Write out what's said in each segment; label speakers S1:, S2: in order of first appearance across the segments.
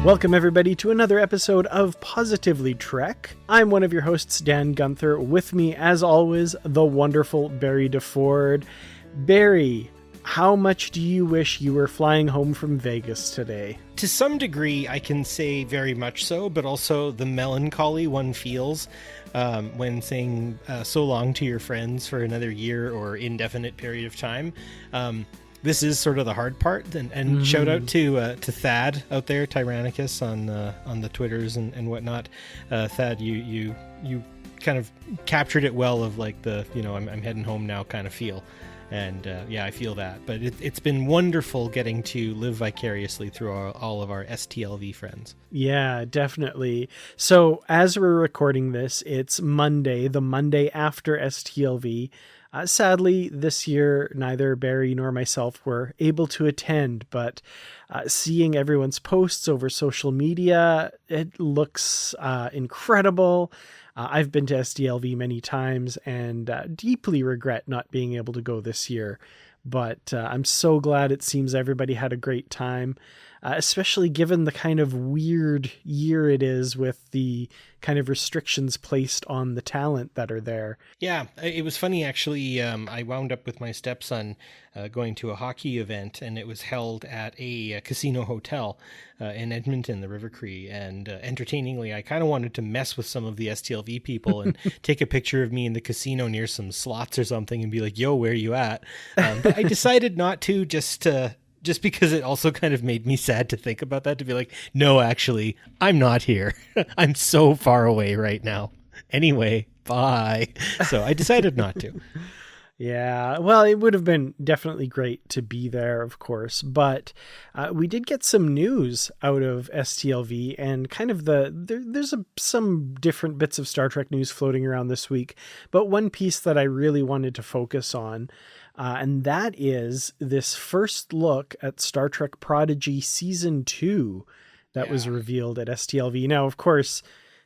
S1: Welcome everybody to another episode of Positively Trek. I'm one of your hosts, Dan Gunther. With me, as always, the wonderful Barry DeFord. Barry, how much do you wish you were flying home from Vegas today?
S2: To some degree, I can say very much so, but also the melancholy one feels when saying so long to your friends for another year or indefinite period of time. This is sort of the hard part, and shout out to Thad out there, Tyrannicus on the Twitters and whatnot. Thad, you kind of captured it well of like the, I'm heading home now kind of feel. And yeah, I feel that. But it's been wonderful getting to live vicariously through all of our STLV friends.
S1: Yeah, definitely. So as we're recording this, it's Monday, the Monday after STLV. Sadly, this year, neither Barry nor myself were able to attend, but seeing everyone's posts over social media, it looks incredible. I've been to SDLV many times and deeply regret not being able to go this year. But I'm so glad it seems everybody had a great time, especially given the kind of weird year it is with the kind of restrictions placed on the talent that are there.
S2: Yeah, it was funny, actually. I wound up with my stepson going to a hockey event, and it was held at a casino hotel in Edmonton, the River Cree. And entertainingly, I kind of wanted to mess with some of the STLV people and take a picture of me in the casino near some slots or something and be like, yo, where are you at? But I decided not to, just because it also kind of made me sad to think about that, to be like, no, actually, I'm not here. I'm so far away right now. Anyway, bye. So I decided not to.
S1: Yeah, well, it would have been definitely great to be there, of course, but we did get some news out of STLV and kind of there's some different bits of Star Trek news floating around this week, but one piece that I really wanted to focus on, and that is this first look at Star Trek Prodigy Season 2 that was revealed at STLV. Now, of course,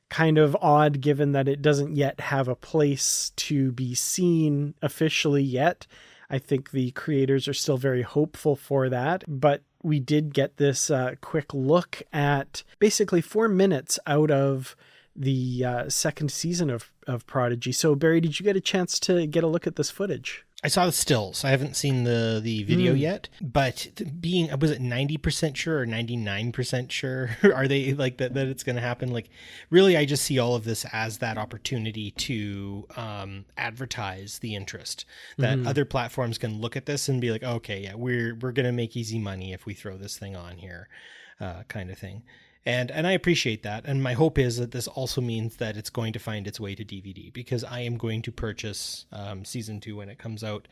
S1: kind of odd given that it doesn't yet have a place to be seen officially yet. I think the creators are still very hopeful for that, but we did get this quick look at basically 4 minutes out of the second season of Prodigy. So Barry, did you get a chance to get a look at this footage?
S2: I saw the stills. I haven't seen the video yet, but was it 90% sure or 99% sure? Are they like that it's going to happen? Like, really, I just see all of this as that opportunity to advertise the interest that other platforms can look at this and be like, okay, yeah, we're going to make easy money if we throw this thing on here, kind of thing. And I appreciate that. And my hope is that this also means that it's going to find its way to DVD, because I am going to purchase season 2 when it comes out,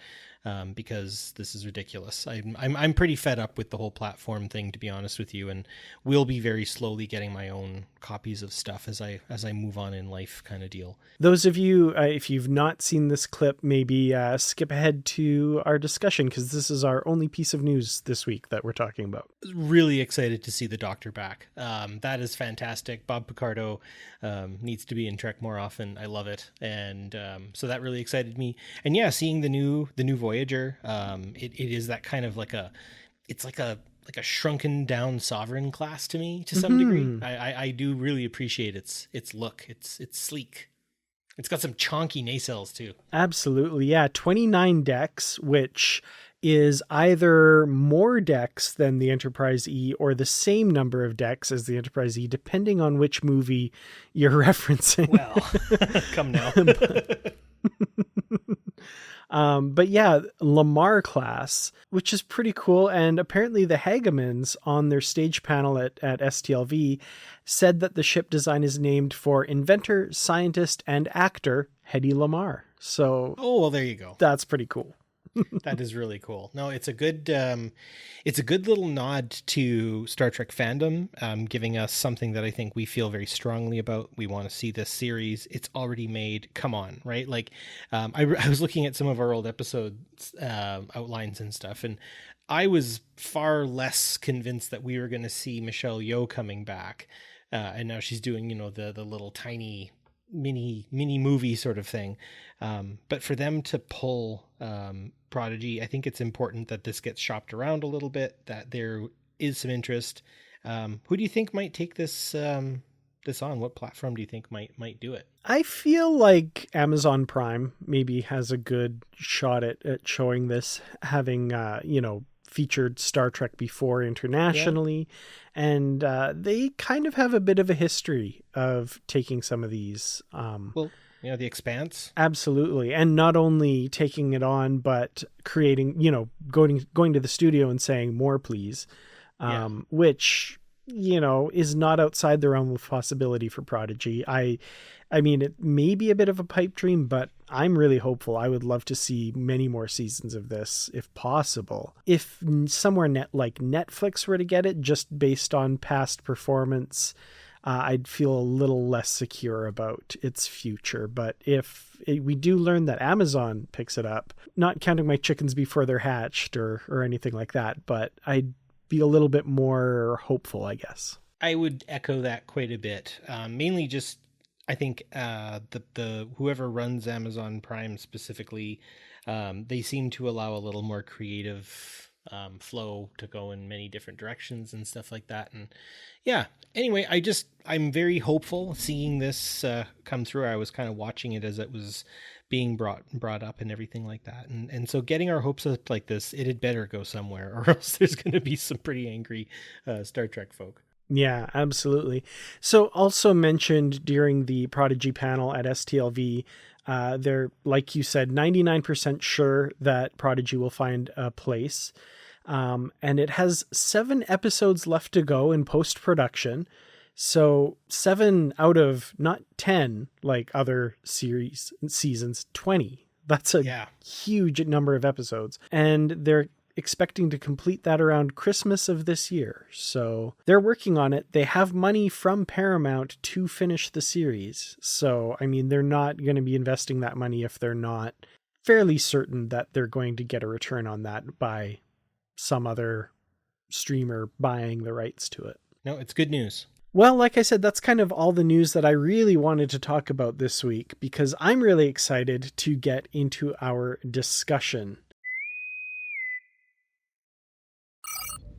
S2: because this is ridiculous. I'm pretty fed up with the whole platform thing, to be honest with you, and will be very slowly getting my own copies of stuff as I move on in life, kind of deal.
S1: Those of you, if you've not seen this clip, maybe skip ahead to our discussion, because this is our only piece of news this week that we're talking about.
S2: Really excited to see the Doctor back. That is fantastic. Bob Picardo needs to be in Trek more often. I love it, and so that really excited me. And yeah, seeing the new Voyager, it is that kind of like a shrunken down Sovereign class to me to some degree. I do really appreciate its look. It's sleek. It's got some chonky nacelles too.
S1: Absolutely, yeah. 29 decks, which is either more decks than the Enterprise E or the same number of decks as the Enterprise E, depending on which movie you're referencing.
S2: Well, come now.
S1: But yeah, Lamar class, which is pretty cool. And apparently the Hagemans on their stage panel at STLV said that the ship design is named for inventor, scientist, and actor Hedy Lamarr. So,
S2: oh, well, there you go.
S1: That's pretty cool.
S2: That is really cool. No, it's a good little nod to Star Trek fandom, giving us something that I think we feel very strongly about. We want to see this series. It's already made. Come on, right? Like, I was looking at some of our old episodes, outlines and stuff, and I was far less convinced that we were going to see Michelle Yeoh coming back, and now she's doing, the little tiny mini movie sort of thing. But for them to pull Prodigy, I think it's important that this gets shopped around a little bit, that there is some interest. Who do you think might take this this on? What platform do you think might do it?
S1: I feel like Amazon Prime maybe has a good shot at showing this, having, featured Star Trek before internationally. And they kind of have a bit of a history of taking some of these.
S2: Well, The Expanse.
S1: Absolutely. And not only taking it on, but creating, going to the studio and saying more, please, which, is not outside the realm of possibility for Prodigy. I mean, it may be a bit of a pipe dream, but I'm really hopeful. I would love to see many more seasons of this if possible. If somewhere like Netflix were to get it just based on past performance, I'd feel a little less secure about its future. But if we do learn that Amazon picks it up, not counting my chickens before they're hatched or anything like that, but I'd be a little bit more hopeful, I guess.
S2: I would echo that quite a bit. Mainly just, I think the whoever runs Amazon Prime specifically, they seem to allow a little more creative flow to go in many different directions and stuff like that. And anyway, I'm very hopeful seeing this come through. I was kind of watching it as it was being brought up and everything like that. And so getting our hopes up like this, it had better go somewhere, or else there's going to be some pretty angry Star Trek folk.
S1: Yeah, absolutely. So also mentioned during the Prodigy panel at STLV, they're, like you said, 99% sure that Prodigy will find a place. And it has 7 episodes left to go in post-production. So 7 out of not 10, like other seasons, 20. That's a huge number of episodes. And they're expecting to complete that around Christmas of this year. So they're working on it. They have money from Paramount to finish the series. So, I mean, they're not going to be investing that money if they're not fairly certain that they're going to get a return on that by some other streamer buying the rights to it.
S2: No, it's good news.
S1: Well, like I said, that's kind of all the news that I really wanted to talk about this week, because I'm really excited to get into our discussion.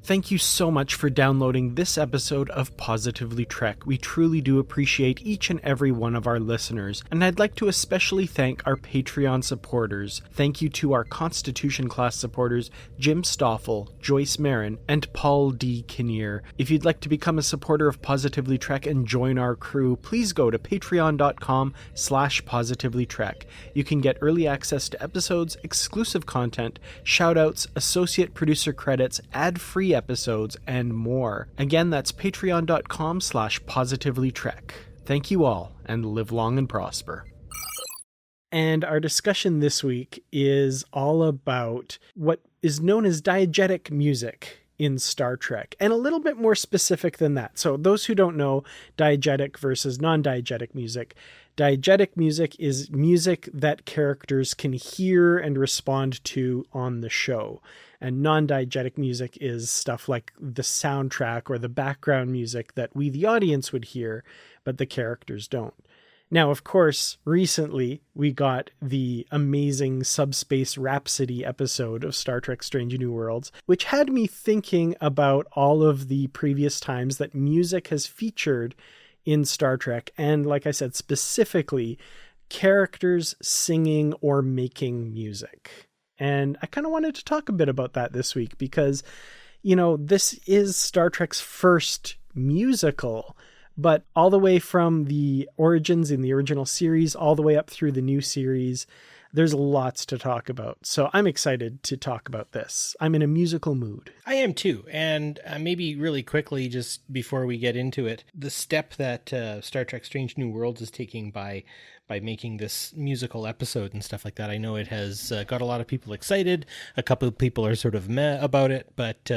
S1: Thank you so much for downloading this episode of Positively Trek. We truly do appreciate each and every one of our listeners, and I'd like to especially thank our Patreon supporters. Thank you to our Constitution class supporters, Jim Stoffel, Joyce Marin, and Paul D. Kinnear. If you'd like to become a supporter of Positively Trek and join our crew, please go to patreon.com/positivelytrek. You can get early access to episodes, exclusive content, shoutouts, associate producer credits, ad-free episodes, and more. Again, that's patreon.com/positivelytrek. Thank you all, and live long and prosper. And our discussion this week is all about what is known as diegetic music in Star Trek, and a little bit more specific than that. So those who don't know diegetic versus non-diegetic music, diegetic music is music that characters can hear and respond to on the show. And non-diegetic music is stuff like the soundtrack or the background music that we, the audience, would hear, but the characters don't. Now, of course, recently we got the amazing Subspace Rhapsody episode of Star Trek Strange New Worlds, which had me thinking about all of the previous times that music has featured in Star Trek. And like I said, specifically, characters singing or making music. And I kind of wanted to talk a bit about that this week because, this is Star Trek's first musical, but all the way from the origins in the original series, all the way up through the new series, there's lots to talk about. So I'm excited to talk about this. I'm in a musical mood.
S2: I am too. And maybe really quickly, just before we get into it, the step that Star Trek Strange New Worlds is taking by making this musical episode and stuff like that. I know it has got a lot of people excited. A couple of people are sort of meh about it, but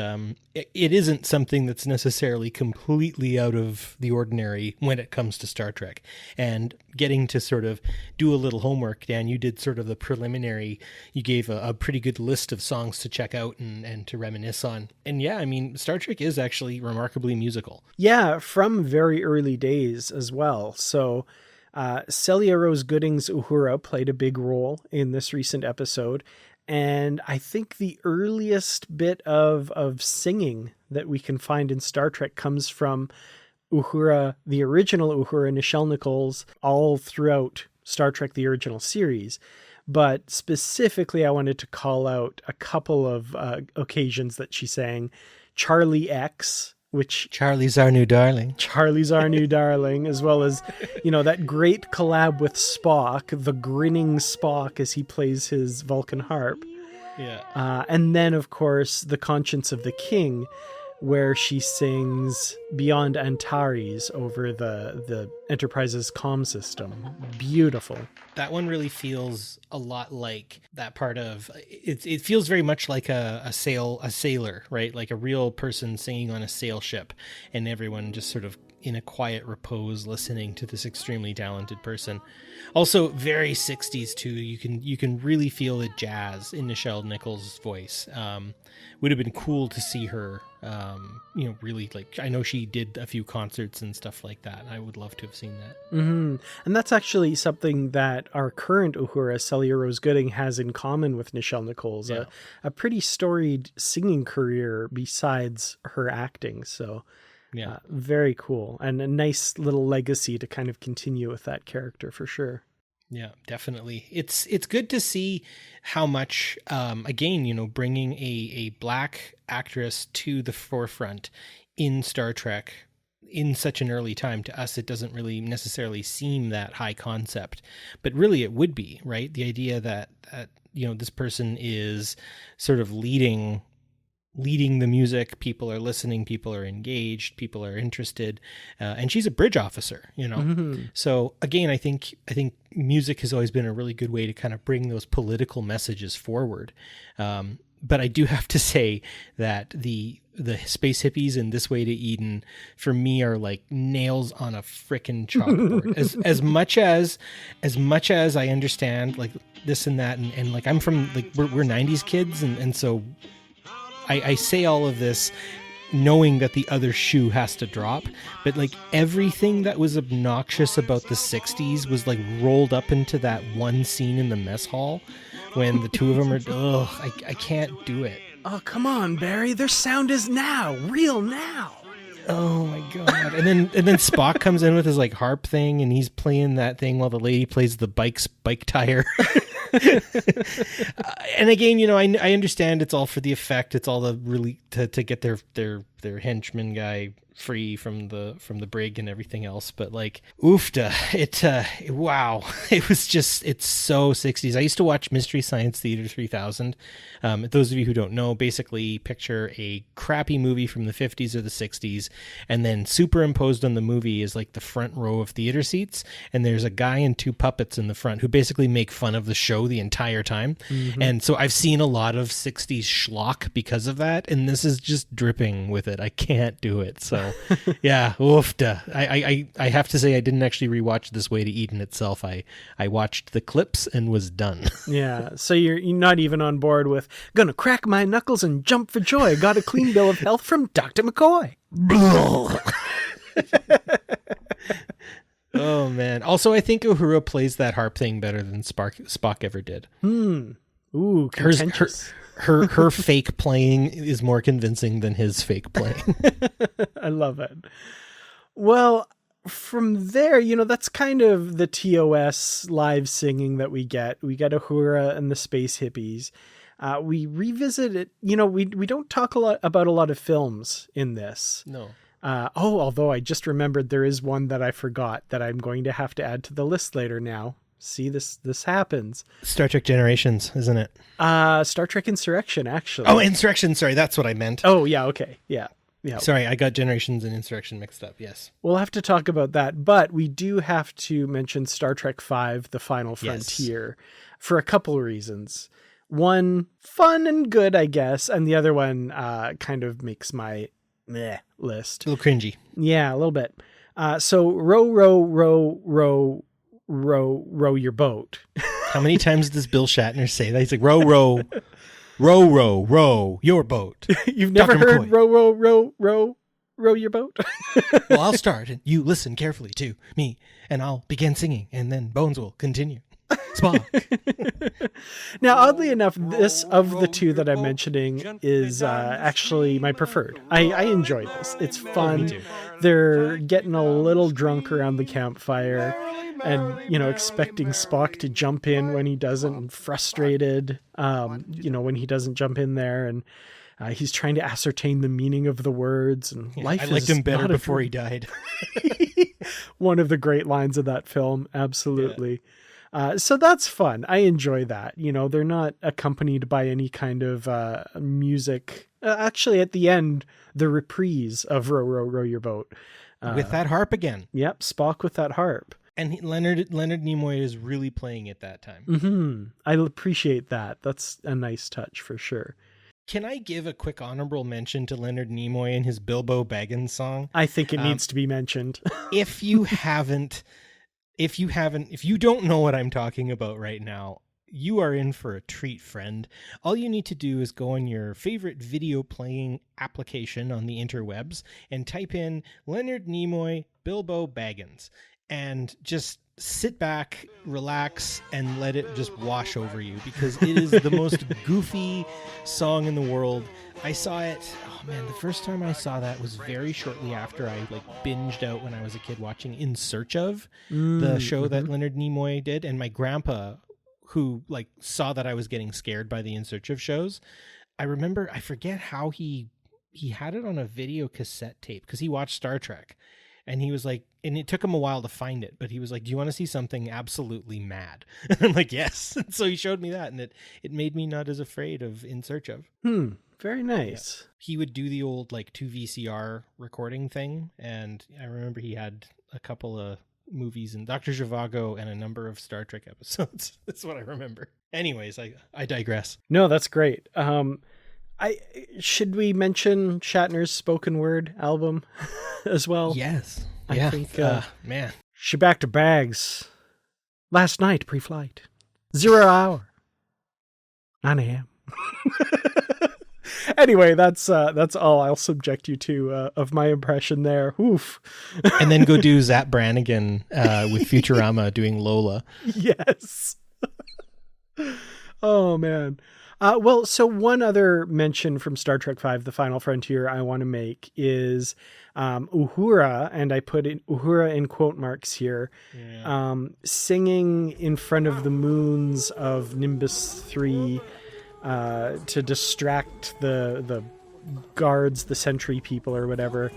S2: it isn't something that's necessarily completely out of the ordinary when it comes to Star Trek. And getting to sort of do a little homework, Dan, you did sort of the preliminary, you gave a pretty good list of songs to check out and to reminisce on. And yeah, I mean, Star Trek is actually remarkably musical.
S1: Yeah, from very early days as well. So Celia Rose Gooding's Uhura played a big role in this recent episode, And I think the earliest bit of singing that we can find in Star Trek comes from Uhura, the original Uhura, Nichelle Nichols, all throughout Star Trek, the original series. But specifically, I wanted to call out a couple of occasions that she sang. Charlie X, which...
S2: Charlie's our new darling.
S1: Charlie's our new darling, as well as, that great collab with Spock, the grinning Spock as he plays his Vulcan harp.
S2: Yeah.
S1: And then, of course, The Conscience of the King, where she sings Beyond Antares over the Enterprise's comm system. Beautiful.
S2: That one really feels a lot like that part of it. It feels very much like a sailor, right? Like a real person singing on a sail ship, and everyone just sort of in a quiet repose listening to this extremely talented person. Also very 60s too. You can really feel the jazz in Nichelle Nichols' voice. Would have been cool to see her, really, like, I know she did a few concerts and stuff like that. I would love to have seen that.
S1: Mm-hmm. And that's actually something that our current Uhura, Celia Rose Gooding, has in common with Nichelle Nichols,
S2: Yeah.
S1: a pretty storied singing career besides her acting. So
S2: Yeah.
S1: very cool. And a nice little legacy to kind of continue with that character for sure.
S2: Yeah, definitely. It's good to see how much, again, bringing a black actress to the forefront in Star Trek in such an early time. To us, it doesn't really necessarily seem that high concept, but really it would be, right? The idea that this person is sort of leading the music, people are listening, people are engaged, people are interested, and she's a bridge officer,
S1: Mm-hmm.
S2: So again, I think music has always been a really good way to kind of bring those political messages forward. But I do have to say that the space hippies in This Way to Eden for me are like nails on a frickin' chalkboard. as much as I understand like this and that, and like I'm from like we're 90s kids, and so I say all of this knowing that the other shoe has to drop, but like everything that was obnoxious about the 60s was like rolled up into that one scene in the mess hall when the two of them are, I can't do it.
S1: Oh, come on, Barry. Their sound is now, real now.
S2: Oh my God. And then Spock comes in with his like harp thing, and he's playing that thing while the lady plays the bike tire. And again, I understand it's all for the effect. It's all the really to get their henchman guy free from the brig and everything else. But like, oofta, wow. It's so 60s. I used to watch Mystery Science Theater 3000. Those of you who don't know, basically picture a crappy movie from the 50s or the 60s, and then superimposed on the movie is like the front row of theater seats, and there's a guy and two puppets in the front who basically make fun of the show the entire time. Mm-hmm. And so I've seen a lot of 60s schlock because of that, and this is just dripping with it. I can't do it. So yeah, oofta. I have to say I didn't actually rewatch This Way to Eden itself. I watched the clips and was done.
S1: Yeah, so you're not even on board with gonna crack my knuckles and jump for joy. Got a clean bill of health from Dr. McCoy.
S2: Oh man. Also, I think Uhura plays that harp thing better than Spock ever did.
S1: Ooh, contentious.
S2: Her fake playing is more convincing than his fake playing.
S1: I love it. Well, from there, that's kind of the TOS live singing that we get. We get Uhura and the Space Hippies. We revisit it. We don't talk about a lot of films in this.
S2: No.
S1: Although I just remembered there is one that I forgot that I'm going to have to add to the list later now. See, this happens.
S2: Star Trek Generations, isn't it?
S1: Star Trek Insurrection, actually.
S2: Oh, Insurrection. Sorry, that's what I meant.
S1: Oh, yeah. Okay. Yeah.
S2: Sorry, I got Generations and Insurrection mixed up. Yes.
S1: We'll have to talk about that, but we do have to mention Star Trek V, The Final Frontier, for a couple of reasons. One, fun and good, I guess, and the other one kind of makes my list.
S2: A little cringy.
S1: Yeah, a little bit. So row, row, row, row, row, row your boat.
S2: How many times does Bill Shatner say that? He's like, row, row, row, row, row your boat.
S1: You've never
S2: Dr.
S1: heard
S2: McCoy.
S1: row, row, row, row, row your boat?
S2: Well, I'll start and you listen carefully to me and I'll begin singing and then Bones will continue. Spock.
S1: Now, oddly enough, this of the two that I'm mentioning is actually my preferred. I enjoy this. It's fun.
S2: Me too.
S1: They're getting a little drunk around the campfire and, expecting Spock to jump in when he doesn't, and frustrated, when he doesn't jump in there. And he's trying to ascertain the meaning of the words. And life
S2: I liked him better before he died.
S1: One of the great lines of that film. Absolutely. Yeah. So that's fun. I enjoy that. They're not accompanied by any kind of music. Actually, at the end, the reprise of Row, Row, Row Your Boat.
S2: With that harp again.
S1: Yep, Spock with that harp.
S2: And Leonard Nimoy is really playing it that time.
S1: Mm-hmm. I appreciate that. That's a nice touch for sure.
S2: Can I give a quick honorable mention to Leonard Nimoy and his Bilbo Baggins song?
S1: I think it needs to be mentioned.
S2: If you don't know what I'm talking about right now, you are in for a treat, friend. All you need to do is go on your favorite video playing application on the interwebs and type in Leonard Nimoy Bilbo Baggins and just sit back, relax, and let it just wash over you, because it is the most goofy song in the world. I saw it, the first time I saw that was very shortly after I binged out when I was a kid watching In Search Of, the show that Leonard Nimoy did, and my grandpa, who saw that I was getting scared by the In Search Of shows, I forget how he had it on a video cassette tape because he watched Star Trek. And he was like, and it took him a while to find it, but he was like, do you want to see something absolutely mad? And I'm like, yes. And so he showed me that, and it made me not as afraid of In Search Of.
S1: Very nice.
S2: Yeah. He would do the old 2 VCR recording thing. And I remember he had a couple of movies in Dr. Zhivago and a number of Star Trek episodes. That's what I remember. Anyways, I digress.
S1: No, that's great. Should we mention Shatner's spoken word album as well?
S2: Yes.
S1: I think,
S2: man.
S1: She backed her bags last night pre-flight. 0 hour. 9 a.m. Anyway, that's all I'll subject you to of my impression there. Oof.
S2: And then go do Zap Brannigan with Futurama doing Lola.
S1: Yes. Oh, man. So one other mention from Star Trek V, The Final Frontier, I want to make is Uhura, and I put in Uhura in quote marks here, singing in front of the moons of Nimbus 3 to distract the guards, the sentry people or whatever.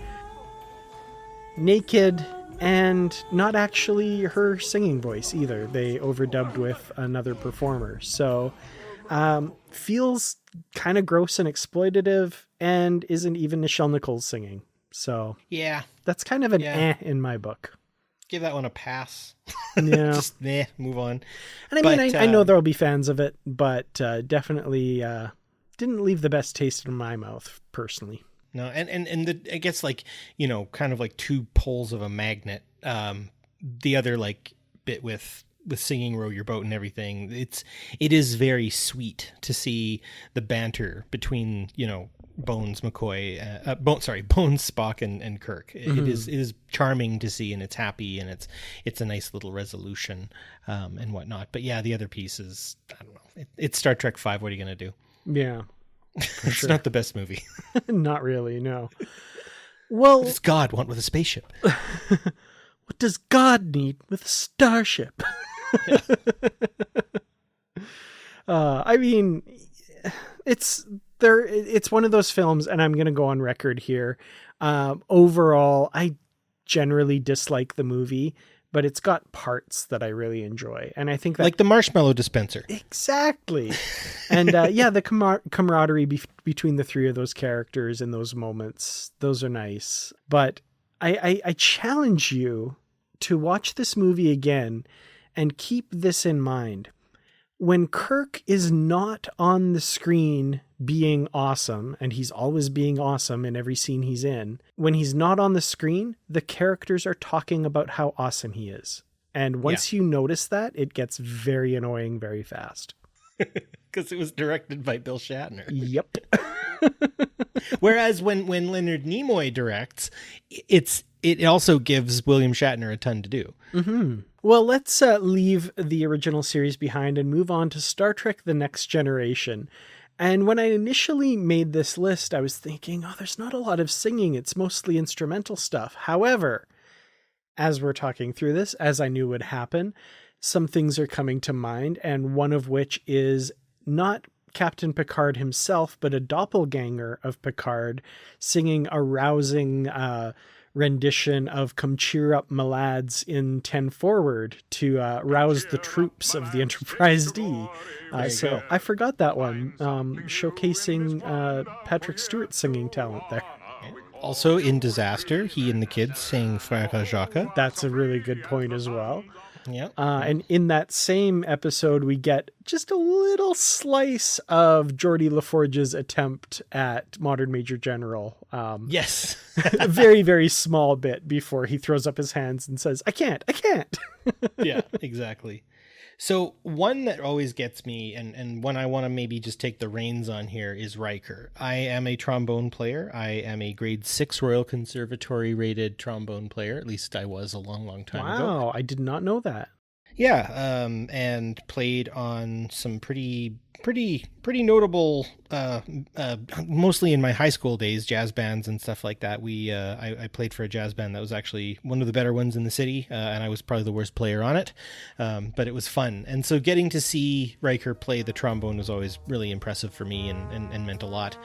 S1: Naked, and not actually her singing voice either. They overdubbed with another performer. So... feels kind of gross and exploitative, and isn't even Nichelle Nichols singing. So
S2: yeah,
S1: that's kind of an in my book.
S2: Give that one a pass.
S1: Yeah,
S2: just move on.
S1: And I know there'll be fans of it, but definitely didn't leave the best taste in my mouth personally.
S2: No, and it gets kind of like two poles of a magnet. The other bit with singing Row Your Boat and everything, it is very sweet to see the banter between Bones McCoy, Bones Spock and Kirk. It is charming to see, and it's happy, and it's a nice little resolution and whatnot. But yeah, the other piece is, I don't know, it's Star Trek V. What are you gonna do?
S1: Yeah,
S2: it's not the best movie.
S1: Not really, no. Well,
S2: what does God want with a spaceship?
S1: What does God need with a starship? I mean, it's one of those films, and I'm going to go on record here. Overall, I generally dislike the movie, but it's got parts that I really enjoy. And I think that,
S2: like the marshmallow dispenser.
S1: Exactly. And the camaraderie between the three of those characters in those moments, those are nice. But I challenge you to watch this movie again and keep this in mind. When Kirk is not on the screen being awesome, and he's always being awesome in every scene he's in, when he's not on the screen, the characters are talking about how awesome he is. And once you notice that, it gets very annoying very fast.
S2: Because it was directed by Bill Shatner.
S1: Yep.
S2: Whereas when Leonard Nimoy directs, it also gives William Shatner a ton to do.
S1: Mm-hmm. Well, let's leave the original series behind and move on to Star Trek: The Next Generation. And when I initially made this list, I was thinking, oh, there's not a lot of singing. It's mostly instrumental stuff. However, as we're talking through this, as I knew would happen, some things are coming to mind, and one of which is not Captain Picard himself, but a doppelganger of Picard singing a rousing rendition of Come Cheer Up, My Lads in 10 Forward to rouse the troops of the Enterprise D. So I forgot that one, showcasing Patrick Stewart's singing talent there.
S2: Also in Disaster, he and the kids sang Frère Jacques.
S1: That's a really good point as well.
S2: Yeah.
S1: And in that same episode, we get just a little slice of Geordie LaForge's attempt at Modern Major General.
S2: Yes.
S1: A very, very small bit before he throws up his hands and says, I can't.
S2: Yeah, exactly. So one that always gets me, and one I want to maybe just take the reins on here, is Riker. I am a trombone player. I am a grade 6 Royal Conservatory rated trombone player. At least I was a long, long time ago.
S1: Wow, I did not know that.
S2: Yeah, and played on some pretty notable, mostly in my high school days, jazz bands and stuff like that. I played for a jazz band that was actually one of the better ones in the city, and I was probably the worst player on it, but it was fun. And so getting to see Riker play the trombone was always really impressive for me and meant a lot.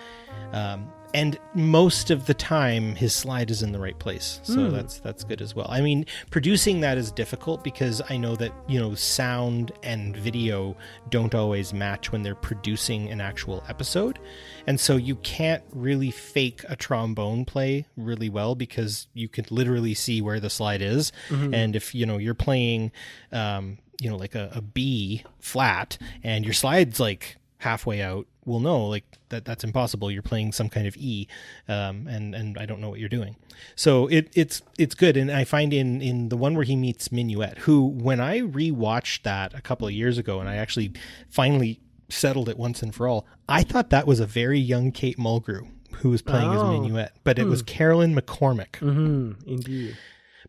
S2: And most of the time, his slide is in the right place. So that's good as well. I mean, producing that is difficult because I know that, sound and video don't always match when they're producing an actual episode. And so you can't really fake a trombone play really well because you could literally see where the slide is. Mm-hmm. And if, you're playing, like a B flat and your slide's like halfway out, well, no, like that's impossible. You're playing some kind of E, and I don't know what you're doing. So it's good. And I find in the one where he meets Minuet, who when I rewatched that a couple of years ago, and I actually finally settled it once and for all, I thought that was a very young Kate Mulgrew who was playing as Minuet, but it was Carolyn McCormick.
S1: Mm-hmm. Indeed.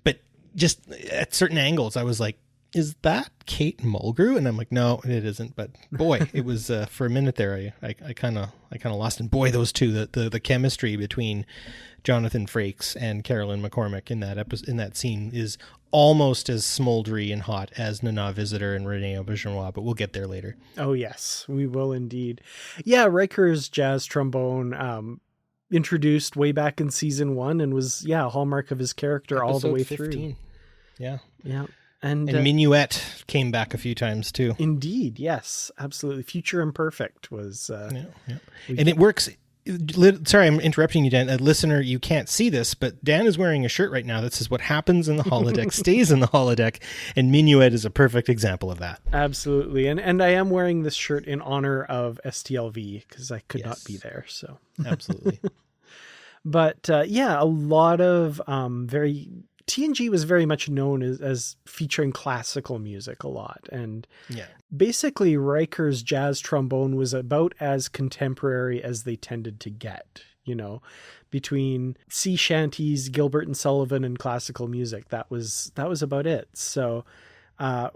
S2: But just at certain angles, I was like, is that Kate Mulgrew? And I'm like, no, it isn't. But boy, it was for a minute there. I kind of lost. And boy, those two, the chemistry between Jonathan Frakes and Carolyn McCormick in that scene is almost as smoldery and hot as Nana Visitor and Renee Auberjonois. But we'll get there later.
S1: Oh yes, we will indeed. Yeah, Riker's jazz trombone introduced way back in season 1 and was a hallmark of his character all the way 15. Through.
S2: Yeah.
S1: Yeah.
S2: And Minuet came back a few times too.
S1: Indeed, yes, absolutely. Future Imperfect was...
S2: and it works... Sorry, I'm interrupting you, Dan. Listener, you can't see this, but Dan is wearing a shirt right now that says what happens in the holodeck stays in the holodeck, and Minuet is a perfect example of that.
S1: Absolutely. And I am wearing this shirt in honor of STLV because I could not be there. So
S2: absolutely.
S1: But a lot of TNG was very much known as featuring classical music a lot. And basically Riker's jazz trombone was about as contemporary as they tended to get, between sea shanties, Gilbert and Sullivan, and classical music. That was about it. So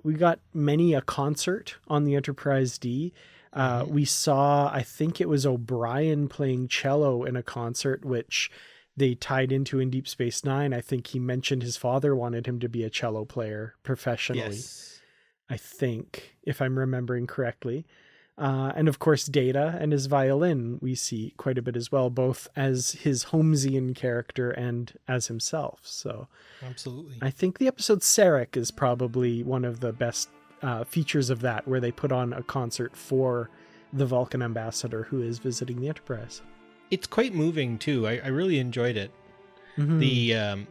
S1: we got many a concert on the Enterprise D. We saw, I think it was O'Brien playing cello in a concert, which they tied into in Deep Space Nine. I think he mentioned his father wanted him to be a cello player professionally. Yes. I think, if I'm remembering correctly. And of course, Data and his violin we see quite a bit as well, both as his Holmesian character and as himself. So
S2: absolutely.
S1: I think the episode Sarek is probably one of the best features of that, where they put on a concert for the Vulcan ambassador who is visiting the Enterprise.
S2: It's quite moving too. I really enjoyed it. Mm-hmm.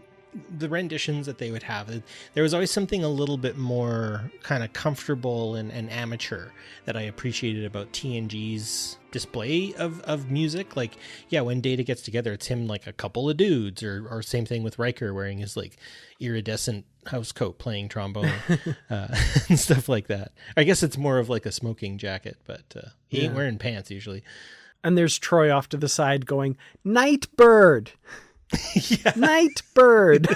S2: The renditions that they would have, there was always something a little bit more kind of comfortable and amateur that I appreciated about TNG's display of music. Like, when Data gets together, it's him like a couple of dudes, or same thing with Riker wearing his like iridescent house coat playing trombone and stuff like that. I guess it's more of like a smoking jacket, but he ain't wearing pants usually.
S1: And there's Troy off to the side going, Nightbird!
S2: Yeah.
S1: Nightbird!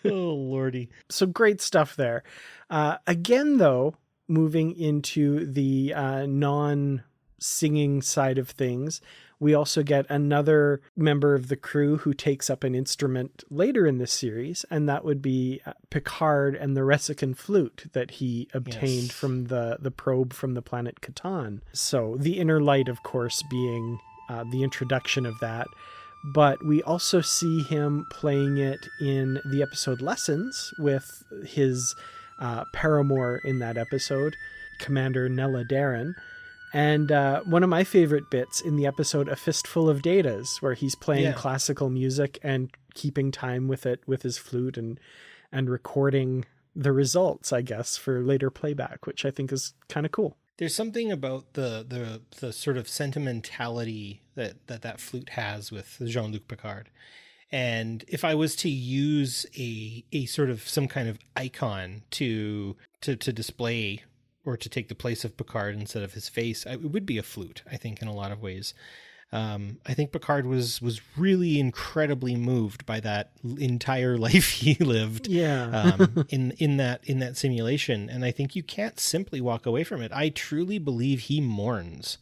S2: Oh, Lordy.
S1: So great stuff there. Again, though, moving into the non-singing side of things, we also get another member of the crew who takes up an instrument later in this series, and that would be Picard and the Resican flute that he obtained from the probe from the planet Catan. So the inner light, of course, being the introduction of that. But we also see him playing it in the episode Lessons with his paramour in that episode, Commander Nella Darren. And one of my favorite bits in the episode A Fistful of Datas, where he's playing classical music and keeping time with it with his flute and recording the results, I guess, for later playback, which I think is kind of cool.
S2: There's something about the sort of sentimentality that flute has with Jean-Luc Picard. And if I was to use a sort of some kind of icon to display or to take the place of Picard instead of his face, it would be a flute, I think, in a lot of ways. I think Picard was really incredibly moved by that entire life he lived in that simulation. And I think you can't simply walk away from it. I truly believe he mourns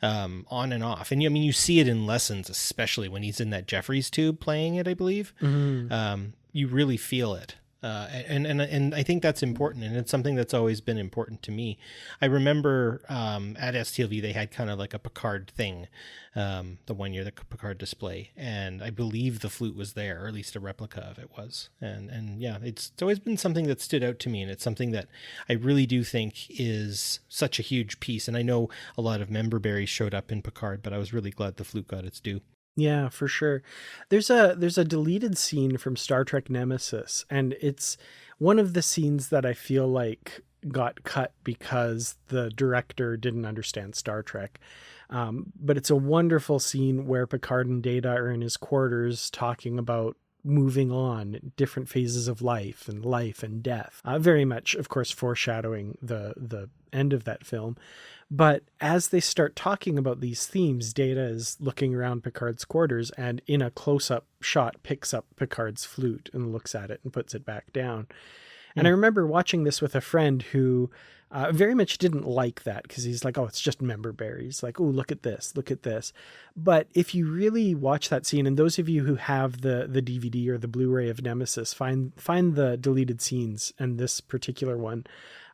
S2: on and off. And I mean, you see it in Lessons, especially when he's in that Jeffries tube playing it, I believe. Mm-hmm. You really feel it. And I think that's important, and it's something that's always been important to me. I remember at STLV they had kind of like a Picard thing, the one year, the Picard display, and I believe the flute was there, or at least a replica of it was. And yeah, it's always been something that stood out to me, and it's something that I really do think is such a huge piece. And I know a lot of member berries showed up in Picard, but I was really glad the flute got its due.
S1: Yeah, for sure. There's a deleted scene from Star Trek Nemesis, and it's one of the scenes that I feel like got cut because the director didn't understand Star Trek. But it's a wonderful scene where Picard and Data are in his quarters talking about moving on, different phases of life and death. Very much, of course, foreshadowing the end of that film. But as they start talking about these themes, Data is looking around Picard's quarters and in a close-up shot picks up Picard's flute and looks at it and puts it back down. And I remember watching this with a friend who very much didn't like that because he's like, oh, it's just member berries. Like, oh, look at this. But if you really watch that scene, and those of you who have the DVD or the Blu-ray of Nemesis, find the deleted scenes and this particular one,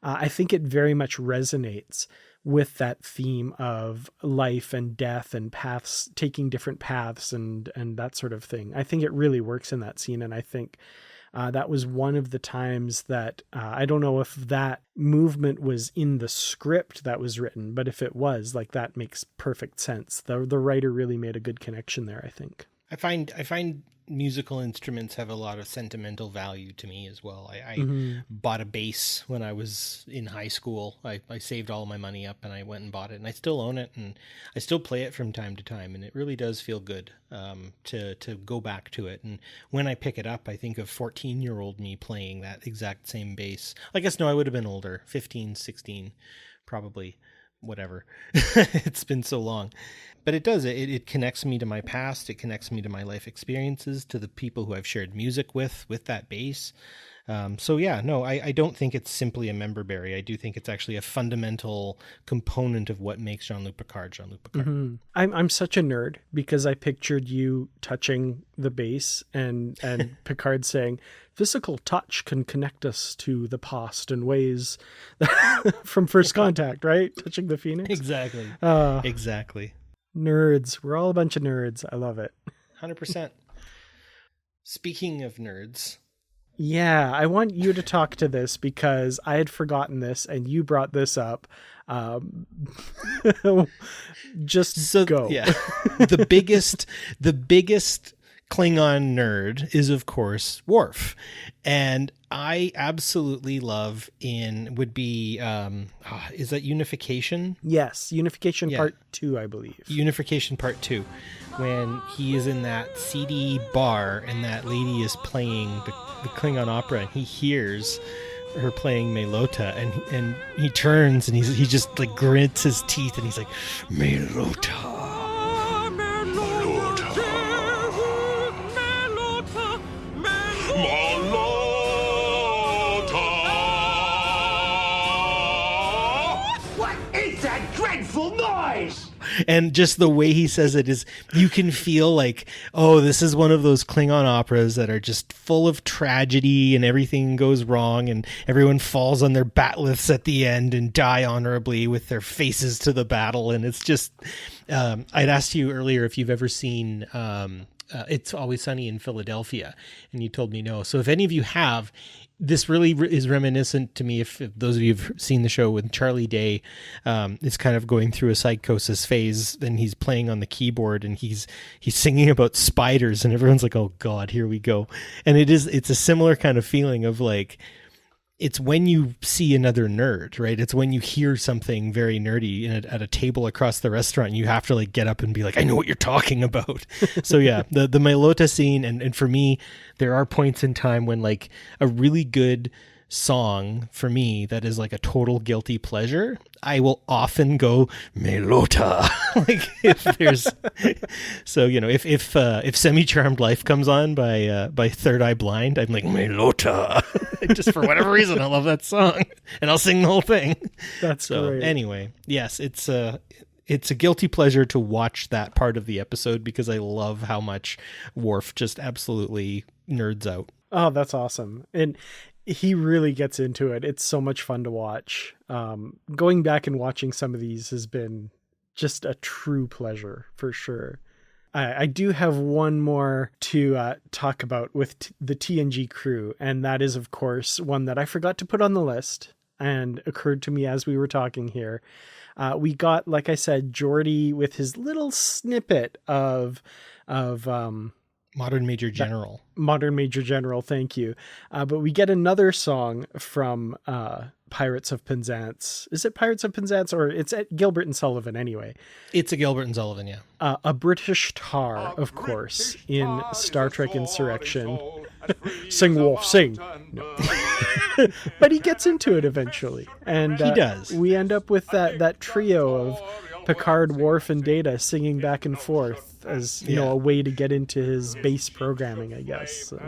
S1: I think it very much resonates with that theme of life and death and paths, taking different paths and that sort of thing. I think it really works in that scene. And I think that was one of the times that I don't know if that movement was in the script that was written, but if it was, like, that makes perfect sense. The writer really made a good connection there, I think. I
S2: find musical instruments have a lot of sentimental value to me as well. I bought a bass when I was in high school. I saved all my money up and I went and bought it, and I still own it, and I still play it from time to time, and it really does feel good to go back to it. And when I pick it up, I think of 14-year-old me playing that exact same bass. I guess no, I would have been older, 15, 16, probably. Whatever. It's been so long. But it does. It connects me to my past. It connects me to my life experiences, to the people who I've shared music with that bass. So yeah, no, I don't think it's simply a member berry. I do think it's actually a fundamental component of what makes Jean-Luc Picard Jean-Luc Picard.
S1: Mm-hmm. I'm such a nerd because I pictured you touching the bass and Picard saying, physical touch can connect us to the past in ways from First Contact, right? Touching the Phoenix.
S2: Exactly. Exactly.
S1: Nerds. We're all a bunch of nerds. I love it.
S2: 100%. Speaking of nerds.
S1: Yeah, I want you to talk to this because I had forgotten this and you brought this up. Just go.
S2: Yeah. The biggest Klingon nerd is, of course, Worf. And I absolutely love is that Unification?
S1: Yes, Unification Part 2, I believe.
S2: Unification Part 2. When he is in that seedy bar and that lady is playing the Klingon opera and he hears her playing Melota, and he turns and he just like grits his teeth and he's like, Melota. And just the way he says it is, you can feel like, oh, this is one of those Klingon operas that are just full of tragedy and everything goes wrong and everyone falls on their batliths at the end and die honorably with their faces to the battle. And it's just, I'd asked you earlier if you've ever seen It's Always Sunny in Philadelphia, and you told me no. So if any of you have, this really is reminiscent to me. If those of you have seen the show, when Charlie Day is kind of going through a psychosis phase, and he's playing on the keyboard and he's singing about spiders, and everyone's like, "Oh God, here we go." And it's a similar kind of feeling of like, it's when you see another nerd, right? It's when you hear something very nerdy at a table across the restaurant, you have to like get up and be like, I know what you're talking about. So yeah, the Melota scene. And for me, there are points in time when like a really good song for me that is like a total guilty pleasure, I will often go Melota. Like if there's, so, you know, if Semi-Charmed Life comes on by Third Eye Blind, I'm like Melota. Just for whatever reason, I love that song and I'll sing the whole thing.
S1: That's
S2: so
S1: great.
S2: Anyway, yes, it's a guilty pleasure to watch that part of the episode because I love how much Worf just absolutely nerds out.
S1: Oh, that's awesome. And he really gets into it. It's so much fun to watch. Going back and watching some of these has been just a true pleasure for sure. I do have one more to talk about with the TNG crew, and that is, of course, one that I forgot to put on the list and occurred to me as we were talking here. We got, like I said, Geordi with his little snippet of
S2: Modern Major General.
S1: Modern Major General, thank you. But we get another song from Pirates of Penzance. Is it Pirates of Penzance, or it's at Gilbert and Sullivan anyway?
S2: It's a Gilbert and Sullivan, yeah.
S1: A British tar, of course, in Star Trek Insurrection. Sing, Wolf, sing. No. But he gets into it eventually. And
S2: he does.
S1: We end up with that trio of Picard, Worf, and Data singing back and forth as, you know, a way to get into his base programming, I guess. So,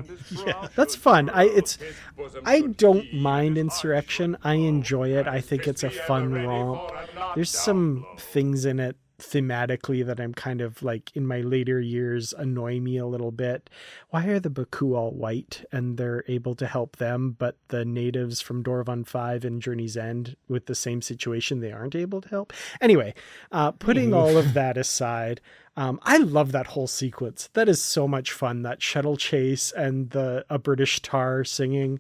S1: yeah, that's fun. I don't mind Insurrection. I enjoy it. I think it's a fun romp. There's some things in it thematically that I'm kind of like, in my later years, annoy me a little bit. Why are the Baku all white and they're able to help them, but the natives from Dorvan 5 and Journey's End with the same situation, they aren't able to help? Anyway, putting all of that aside, I love that whole sequence. That is so much fun. That shuttle chase and a British tar singing.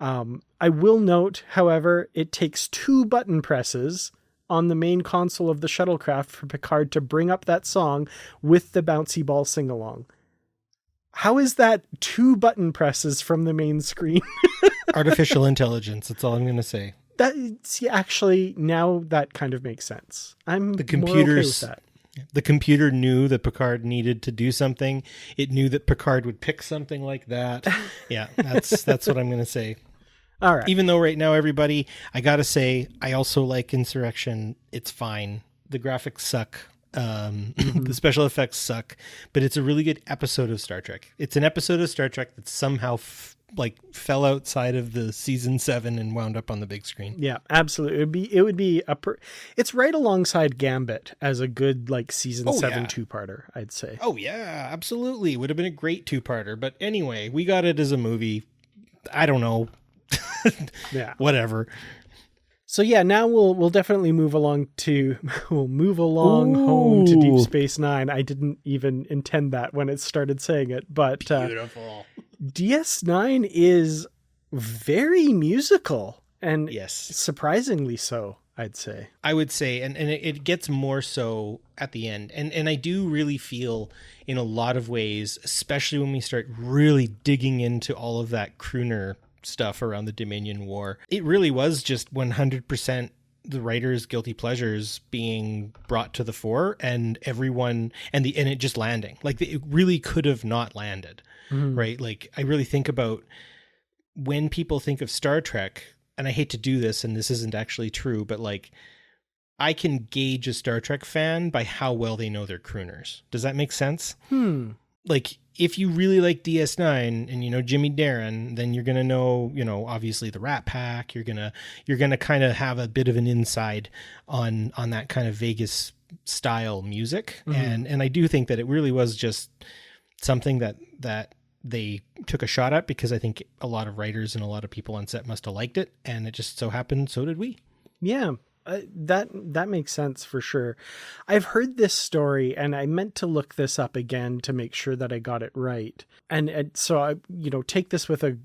S1: I will note, however, it takes 2 button presses on the main console of the shuttlecraft for Picard to bring up that song with the bouncy ball sing-along. How is that 2 button presses from the main screen?
S2: Artificial intelligence, that's all I'm going to say.
S1: Actually, now that kind of makes sense. I'm
S2: the
S1: more okay with that.
S2: The computer knew that Picard needed to do something. It knew that Picard would pick something like that. Yeah, that's what I'm going to say.
S1: All right.
S2: Even though right now, everybody, I got to say, I also like Insurrection. It's fine. The graphics suck. The special effects suck. But it's a really good episode of Star Trek. It's an episode of Star Trek that somehow fell outside of the season 7 and wound up on the big screen.
S1: Yeah, absolutely. It would be it's right alongside Gambit as a good season 7 2-parter, I'd say.
S2: Oh yeah, absolutely. Would have been a great 2-parter. But anyway, we got it as a movie. I don't know.
S1: Yeah,
S2: whatever.
S1: So yeah, now we'll definitely move along home to Deep Space Nine. I didn't even intend that when it started saying it, but
S2: beautiful.
S1: DS9 is very musical, and
S2: yes,
S1: surprisingly so, I'd say.
S2: I would say, and it gets more so at the end. And I do really feel in a lot of ways, especially when we start really digging into all of that crooner stuff around the Dominion War, it really was just 100% the writers' guilty pleasures being brought to the fore, and everyone and it just landing. Like, it really could have not landed, right? Like, I really think about when people think of Star Trek, and I hate to do this, and this isn't actually true, but like, I can gauge a Star Trek fan by how well they know their crooners. Does that make sense? Like, if you really like DS9 and you know Jimmy Darren, then you're gonna know, you know, obviously the Rat Pack. You're gonna kind of have a bit of an inside on that kind of Vegas style music, and I do think that it really was just something that they took a shot at, because I think a lot of writers and a lot of people on set must have liked it, and it just so happened so did we.
S1: Yeah. That makes sense for sure. I've heard this story, and I meant to look this up again to make sure that I got it right. And so I, take this with a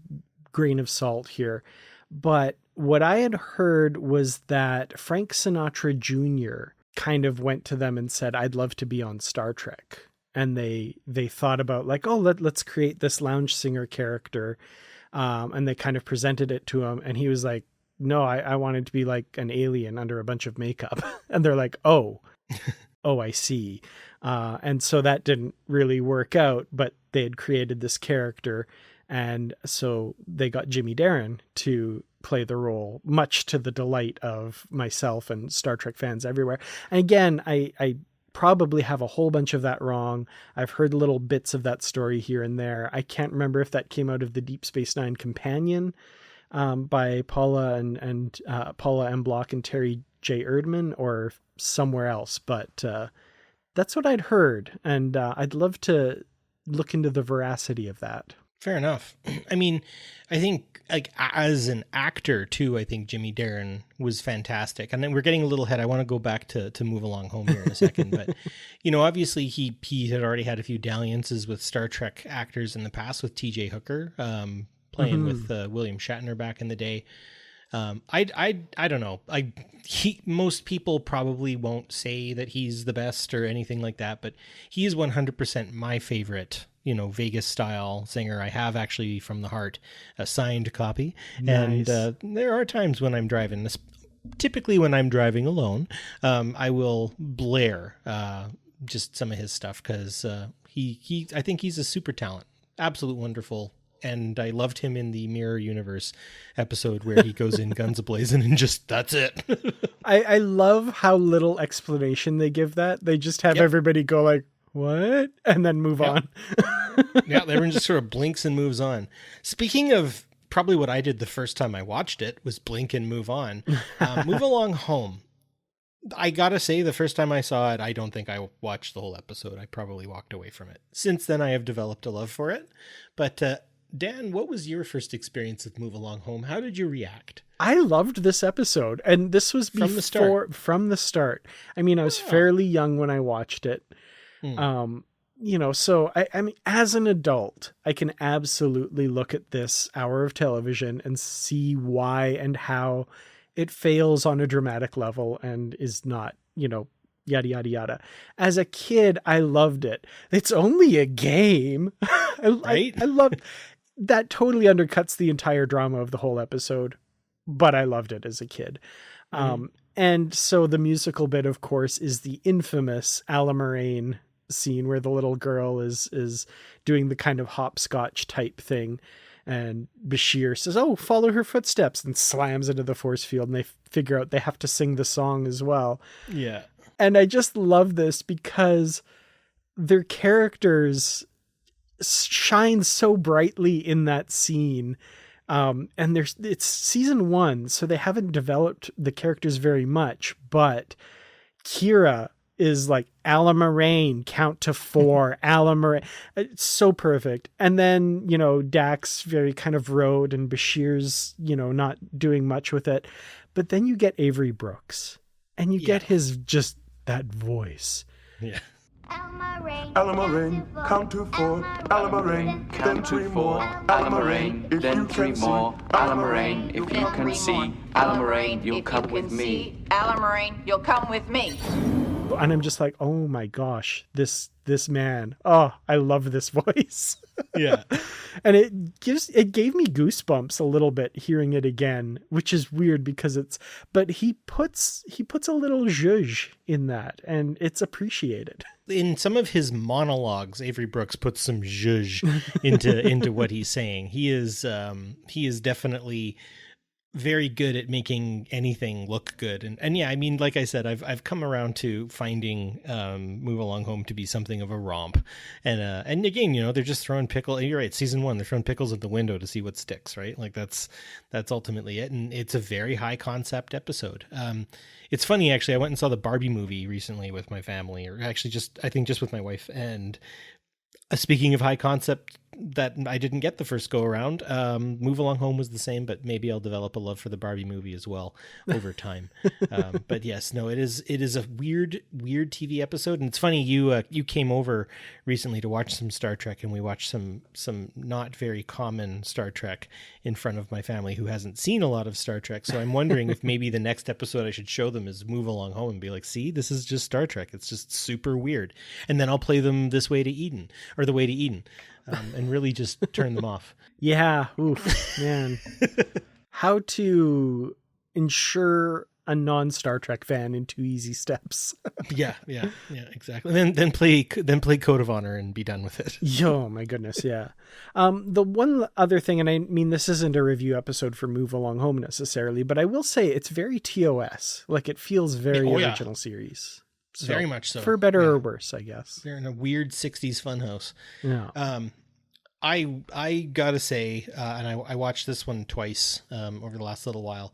S1: grain of salt here. But what I had heard was that Frank Sinatra Jr. kind of went to them and said, "I'd love to be on Star Trek." And they thought about like, oh, let's create this lounge singer character. And they kind of presented it to him, and he was like, "No, I wanted to be like an alien under a bunch of makeup." And they're like, oh, I see. And so that didn't really work out, but they had created this character. And so they got Jimmy Darren to play the role, much to the delight of myself and Star Trek fans everywhere. And again, I probably have a whole bunch of that wrong. I've heard little bits of that story here and there. I can't remember if that came out of the Deep Space Nine Companion, by Paula and Paula M. Block and Terry J. Erdman, or somewhere else. But that's what I'd heard, and I'd love to look into the veracity of that.
S2: Fair enough. I mean, I think like as an actor too, I think Jimmy Darren was fantastic. And then we're getting a little ahead. I want to go back to Move Along Home here in a second. But, obviously he had already had a few dalliances with Star Trek actors in the past, with T.J. Hooker, playing with William Shatner back in the day. I don't know. Most people probably won't say that he's the best or anything like that, but he is 100% my favorite, Vegas style singer. I have actually from the heart a signed copy. Nice. And there are times when I'm driving this, typically when I'm driving alone, I will blare just some of his stuff, because I think he's a super talent, absolute wonderful. And I loved him in the Mirror Universe episode where he goes in guns a-blazing and just, that's it.
S1: I love how little explanation they give that. They just have everybody go like, what? And then move on.
S2: Yeah, everyone just sort of blinks and moves on. Speaking of probably what I did the first time I watched it was blink and move on. Move Along Home. I gotta say, the first time I saw it, I don't think I watched the whole episode. I probably walked away from it. Since then, I have developed a love for it. But Dan, what was your first experience with Move Along Home? How did you react?
S1: I loved this episode, and this was from the start. I mean, I was fairly young when I watched it. So I mean, as an adult, I can absolutely look at this hour of television and see why and how it fails on a dramatic level and is not, yada, yada, yada. As a kid, I loved it. It's only a game.
S2: Right?
S1: I love that. Totally undercuts the entire drama of the whole episode, but I loved it as a kid. And so the musical bit, of course, is the infamous Ala Moraine scene where the little girl is doing the kind of hopscotch type thing. And Bashir says, "Oh, follow her footsteps," and slams into the force field, and they figure out they have to sing the song as well.
S2: Yeah. And
S1: I just love this because their characters shine so brightly in that scene. And it's season 1, so they haven't developed the characters very much, but Kira is like, Ala Moraine, count to 4, Ala Moraine. It's so perfect. And then, Dax very kind of road, and Bashir's, not doing much with it. But then you get Avery Brooks, and you get his, just that voice.
S2: Yeah.
S3: Ala Moraine, count to 4. Ala Moraine, then 3 more.
S4: Ala Moraine, then 3 more. Ala Moraine, if you can see. Ala Moraine, you'll come with me.
S5: Ala Moraine, you'll come with me.
S1: And I'm just like, oh my gosh, this man. Oh, I love this voice.
S2: Yeah.
S1: And it gave me goosebumps a little bit hearing it again, which is weird because but he puts a little zhuzh in that, and it's appreciated.
S2: In some of his monologues, Avery Brooks puts some zhuzh into what he's saying. He is definitely very good at making anything look good. And yeah, I mean, like I said, I've come around to finding Move Along Home to be something of a romp. And again, you know, they're just throwing you're right, season 1, they're throwing pickles at the window to see what sticks, right? Like that's ultimately it. And it's a very high concept episode. It's funny, actually, I went and saw the Barbie movie recently with my family, or actually I think just with my wife. And speaking of high concept that I didn't get the first go around, Move Along Home was the same, but maybe I'll develop a love for the Barbie movie as well over time. But yes, no, it is a weird TV episode. And it's funny, you came over recently to watch some Star Trek, and we watched some not very common Star Trek in front of my family who hasn't seen a lot of Star Trek. So I'm wondering if maybe the next episode I should show them is Move Along Home and be like, see, this is just Star Trek. It's just super weird. And then I'll play them This Way to Eden, or The Way to Eden. And really just turn them off.
S1: Yeah. Oof, man. How to ensure a non-Star Trek fan in 2 easy steps.
S2: Yeah, exactly. And then play Code of Honor and be done with it.
S1: Oh my goodness, yeah. The one other thing, and I mean, this isn't a review episode for Move Along Home necessarily, but I will say it's very TOS. Like, it feels very original series. So,
S2: very much so.
S1: For better or worse, I guess.
S2: They're in a weird 60s funhouse.
S1: Yeah.
S2: I gotta say, and I watched this one twice over the last little while.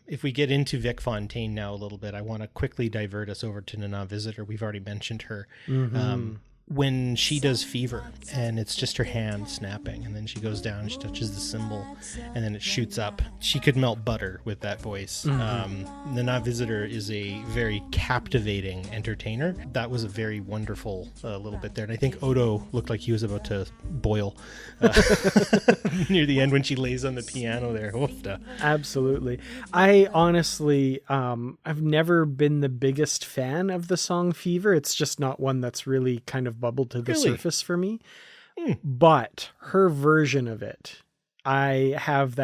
S2: If we get into Vic Fontaine now a little bit, I want to quickly divert us over to Nana Visitor. We've already mentioned her. Mm-hmm. When she does Fever, and it's just her hand snapping, and then she goes down and she touches the cymbal, and then it shoots up. She could melt butter with that voice. Mm-hmm. Nana Visitor is a very captivating entertainer. That was a very wonderful little bit there, and I think Odo looked like he was about to boil near the end when she lays on the piano there.
S1: Absolutely. I honestly, I've never been the biggest fan of the song Fever. It's just not one that's really kind of bubbled to the surface for me. But her version of it, I have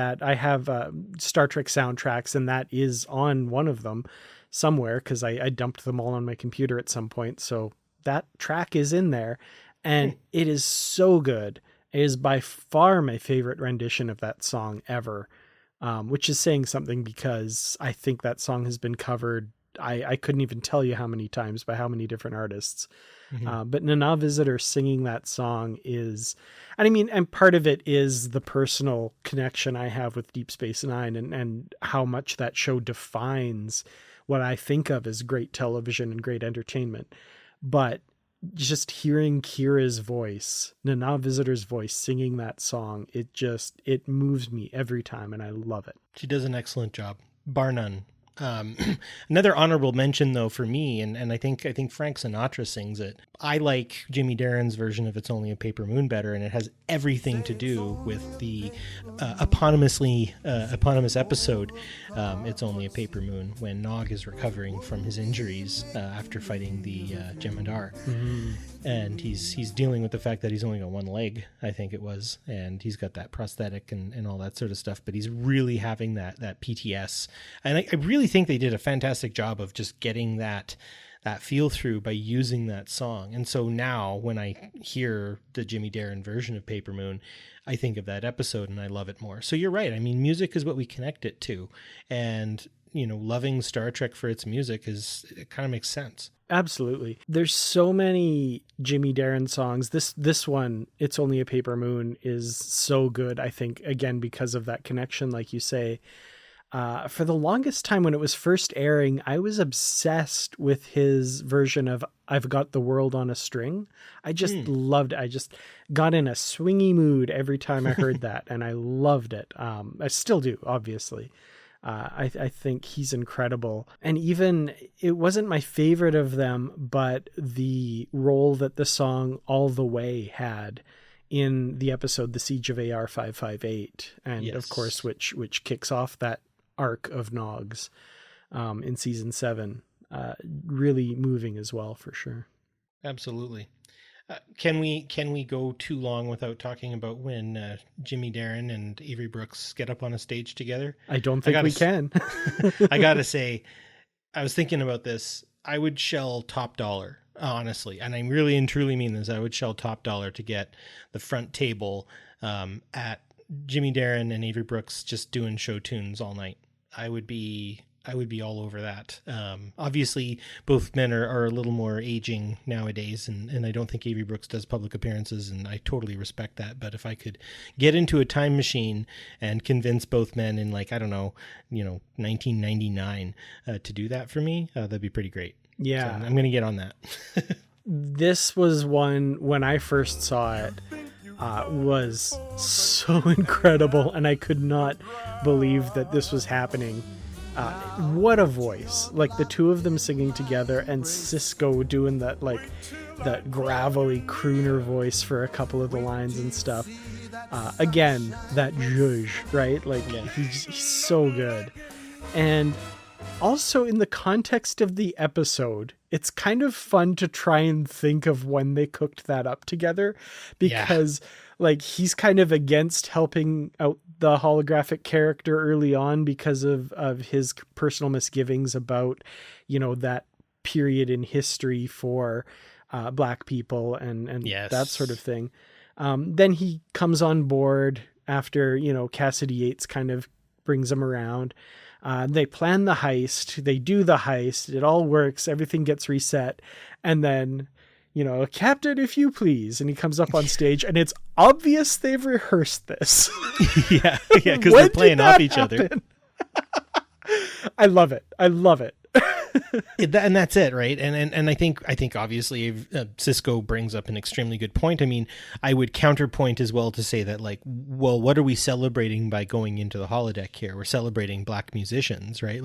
S1: Star Trek soundtracks, and that is on one of them somewhere, because I dumped them all on my computer at some point. So that track is in there, and it is so good. It is by far my favorite rendition of that song ever, which is saying something, because I think that song has been covered, I couldn't even tell you how many times by how many different artists. Mm-hmm. But Nana Visitor singing that song is, and I mean, and part of it is the personal connection I have with Deep Space Nine, and how much that show defines what I think of as great television and great entertainment. But just hearing Kira's voice, Nana Visitor's voice, singing that song, it moves me every time, and I love it.
S2: She does an excellent job, bar none. Another honorable mention, though, for me, and I think Frank Sinatra sings it. I like Jimmy Darren's version of "It's Only a Paper Moon" better, and it has everything to do with the eponymous episode, "It's Only a Paper Moon," when Nog is recovering from his injuries after fighting the Jem'Hadar. Mm-hmm. And he's dealing with the fact that he's only got one leg, I think it was, and he's got that prosthetic and all that sort of stuff, but he's really having that PTS. And I really think they did a fantastic job of just getting that feel through by using that song. And so now when I hear the Jimmy Darren version of Paper Moon, I think of that episode and I love it more. So you're right. I mean, music is what we connect it to. And, you know, loving Star Trek for its music it kind of makes sense.
S1: Absolutely. There's so many Jimmy Darren songs. This one, "It's Only a Paper Moon," is so good, I think, again, because of that connection, like you say. For the longest time when it was first airing, I was obsessed with his version of "I've Got the World on a String." I just loved it. I just got in a swingy mood every time I heard that, and I loved it. I still do, obviously. I think he's incredible. And even, it wasn't my favorite of them, but the role that the song "All the Way" had in the episode "The Siege of AR 558," and of course, which kicks off that arc of Nog's in season 7, really moving as well, for sure.
S2: Absolutely. Can we go too long without talking about when Jimmy Darren and Avery Brooks get up on a stage together?
S1: I don't think we can.
S2: I gotta say, I was thinking about this. I would shell top dollar, honestly, and I really and truly mean this. I would shell top dollar to get the front table at Jimmy Darren and Avery Brooks just doing show tunes all night. I would be all over that. Obviously, both men are a little more aging nowadays, and I don't think Avery Brooks does public appearances, and I totally respect that. But if I could get into a time machine and convince both men in 1999 to do that for me, that'd be pretty great.
S1: Yeah.
S2: So I'm going to get on that.
S1: This was one, when I first saw it, was so incredible, and I could not believe that this was happening. What a voice. Like the two of them singing together and Cisco doing that gravelly crooner voice for a couple of the lines and stuff. Again, that zhuzh, right? He's so good. And also in the context of the episode, it's kind of fun to try and think of when they cooked that up together, because he's kind of against helping out the holographic character early on because of his personal misgivings about, that period in history for Black people and that sort of thing. Then he comes on board after, Cassidy Yates kind of brings him around. They plan the heist. They do the heist. It all works. Everything gets reset. And then, Captain, if you please. And he comes up on stage, and it's obvious they've rehearsed this.
S2: Yeah, because they're playing off each other.
S1: I love it.
S2: And that's it, right? And I think obviously Cisco brings up an extremely good point. I mean, I would counterpoint as well to say that, what are we celebrating by going into the holodeck here? We're celebrating Black musicians, right?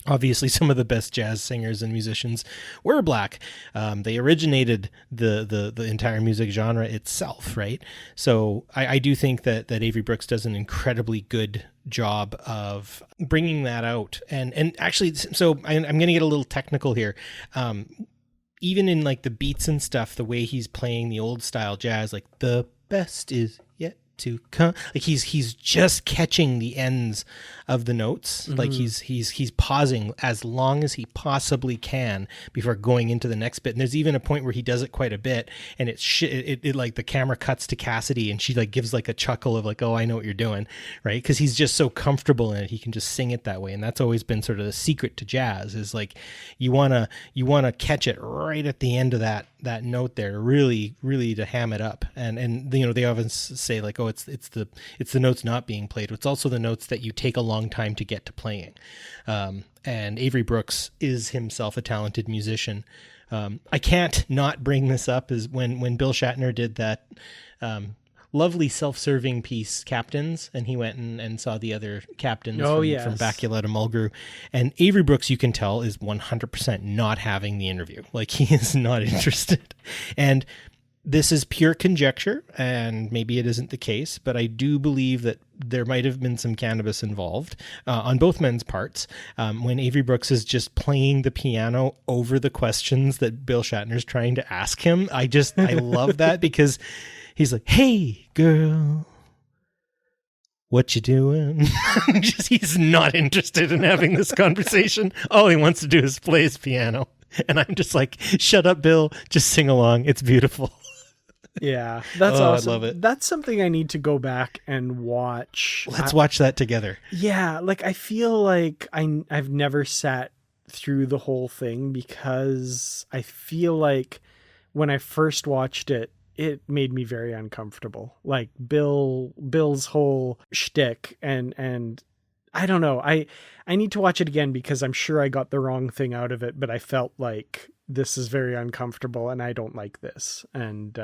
S2: Obviously some of the best jazz singers and musicians were Black. They originated the entire music genre itself, right? So I do think that Avery Brooks does an incredibly good job of bringing that out. And actually, so I'm going to get a little technical here. Even in the beats and stuff, the way he's playing the old style jazz, the best is yet to come. He's just catching the ends of the notes. He's pausing as long as he possibly can before going into the next bit. And there's even a point where he does it quite a bit, and it the camera cuts to Cassidy, and she gives a chuckle of oh, I know what you're doing, right? Because he's just so comfortable in it, he can just sing it that way. And that's always been sort of the secret to jazz, is you wanna catch it right at the end of that note there, really to ham it up. And they often say oh, it's the notes not being played. It's also the notes that you take a long time to get to playing. And Avery Brooks is himself a talented musician. I can't not bring this up, is when Bill Shatner did that lovely self-serving piece, Captains, and he went and saw the other captains from Bacula to Mulgrew. And Avery Brooks, you can tell, is 100% not having the interview. He is not interested. And this is pure conjecture, and maybe it isn't the case, but I do believe that there might have been some cannabis involved on both men's parts when Avery Brooks is just playing the piano over the questions that Bill Shatner's trying to ask him. I love that, because he's like, "Hey, girl, what you doing?" He's not interested in having this conversation. All he wants to do is play his piano. And I'm just like, shut up, Bill. Just sing along. It's beautiful.
S1: Yeah, that's awesome.
S2: I love it.
S1: That's something I need to go back and watch.
S2: Let's watch that together.
S1: Yeah, I feel like I've never sat through the whole thing, because I feel like when I first watched it, it made me very uncomfortable. Bill's whole shtick, and I don't know. I need to watch it again, because I'm sure I got the wrong thing out of it, but I felt like this is very uncomfortable and I don't like this. And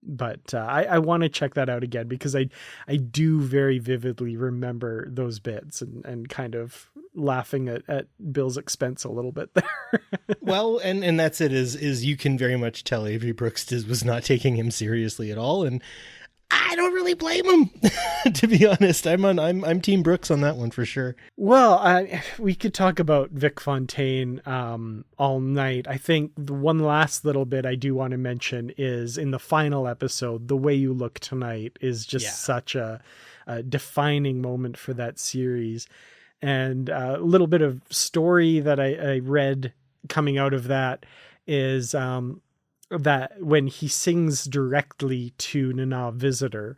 S1: but I want to check that out again, because I do very vividly remember those bits and kind of laughing at Bill's expense a little bit there.
S2: Well, and that's it, is you can very much tell Avery Brooks was not taking him seriously at all. And I don't really blame him, to be honest. I'm Team Brooks on that one for sure.
S1: Well, we could talk about Vic Fontaine all night. I think the one last little bit I do want to mention is in the final episode, The Way You Look Tonight is just such a defining moment for that series. And a little bit of story that I read coming out of that is that when he sings directly to Nana Visitor,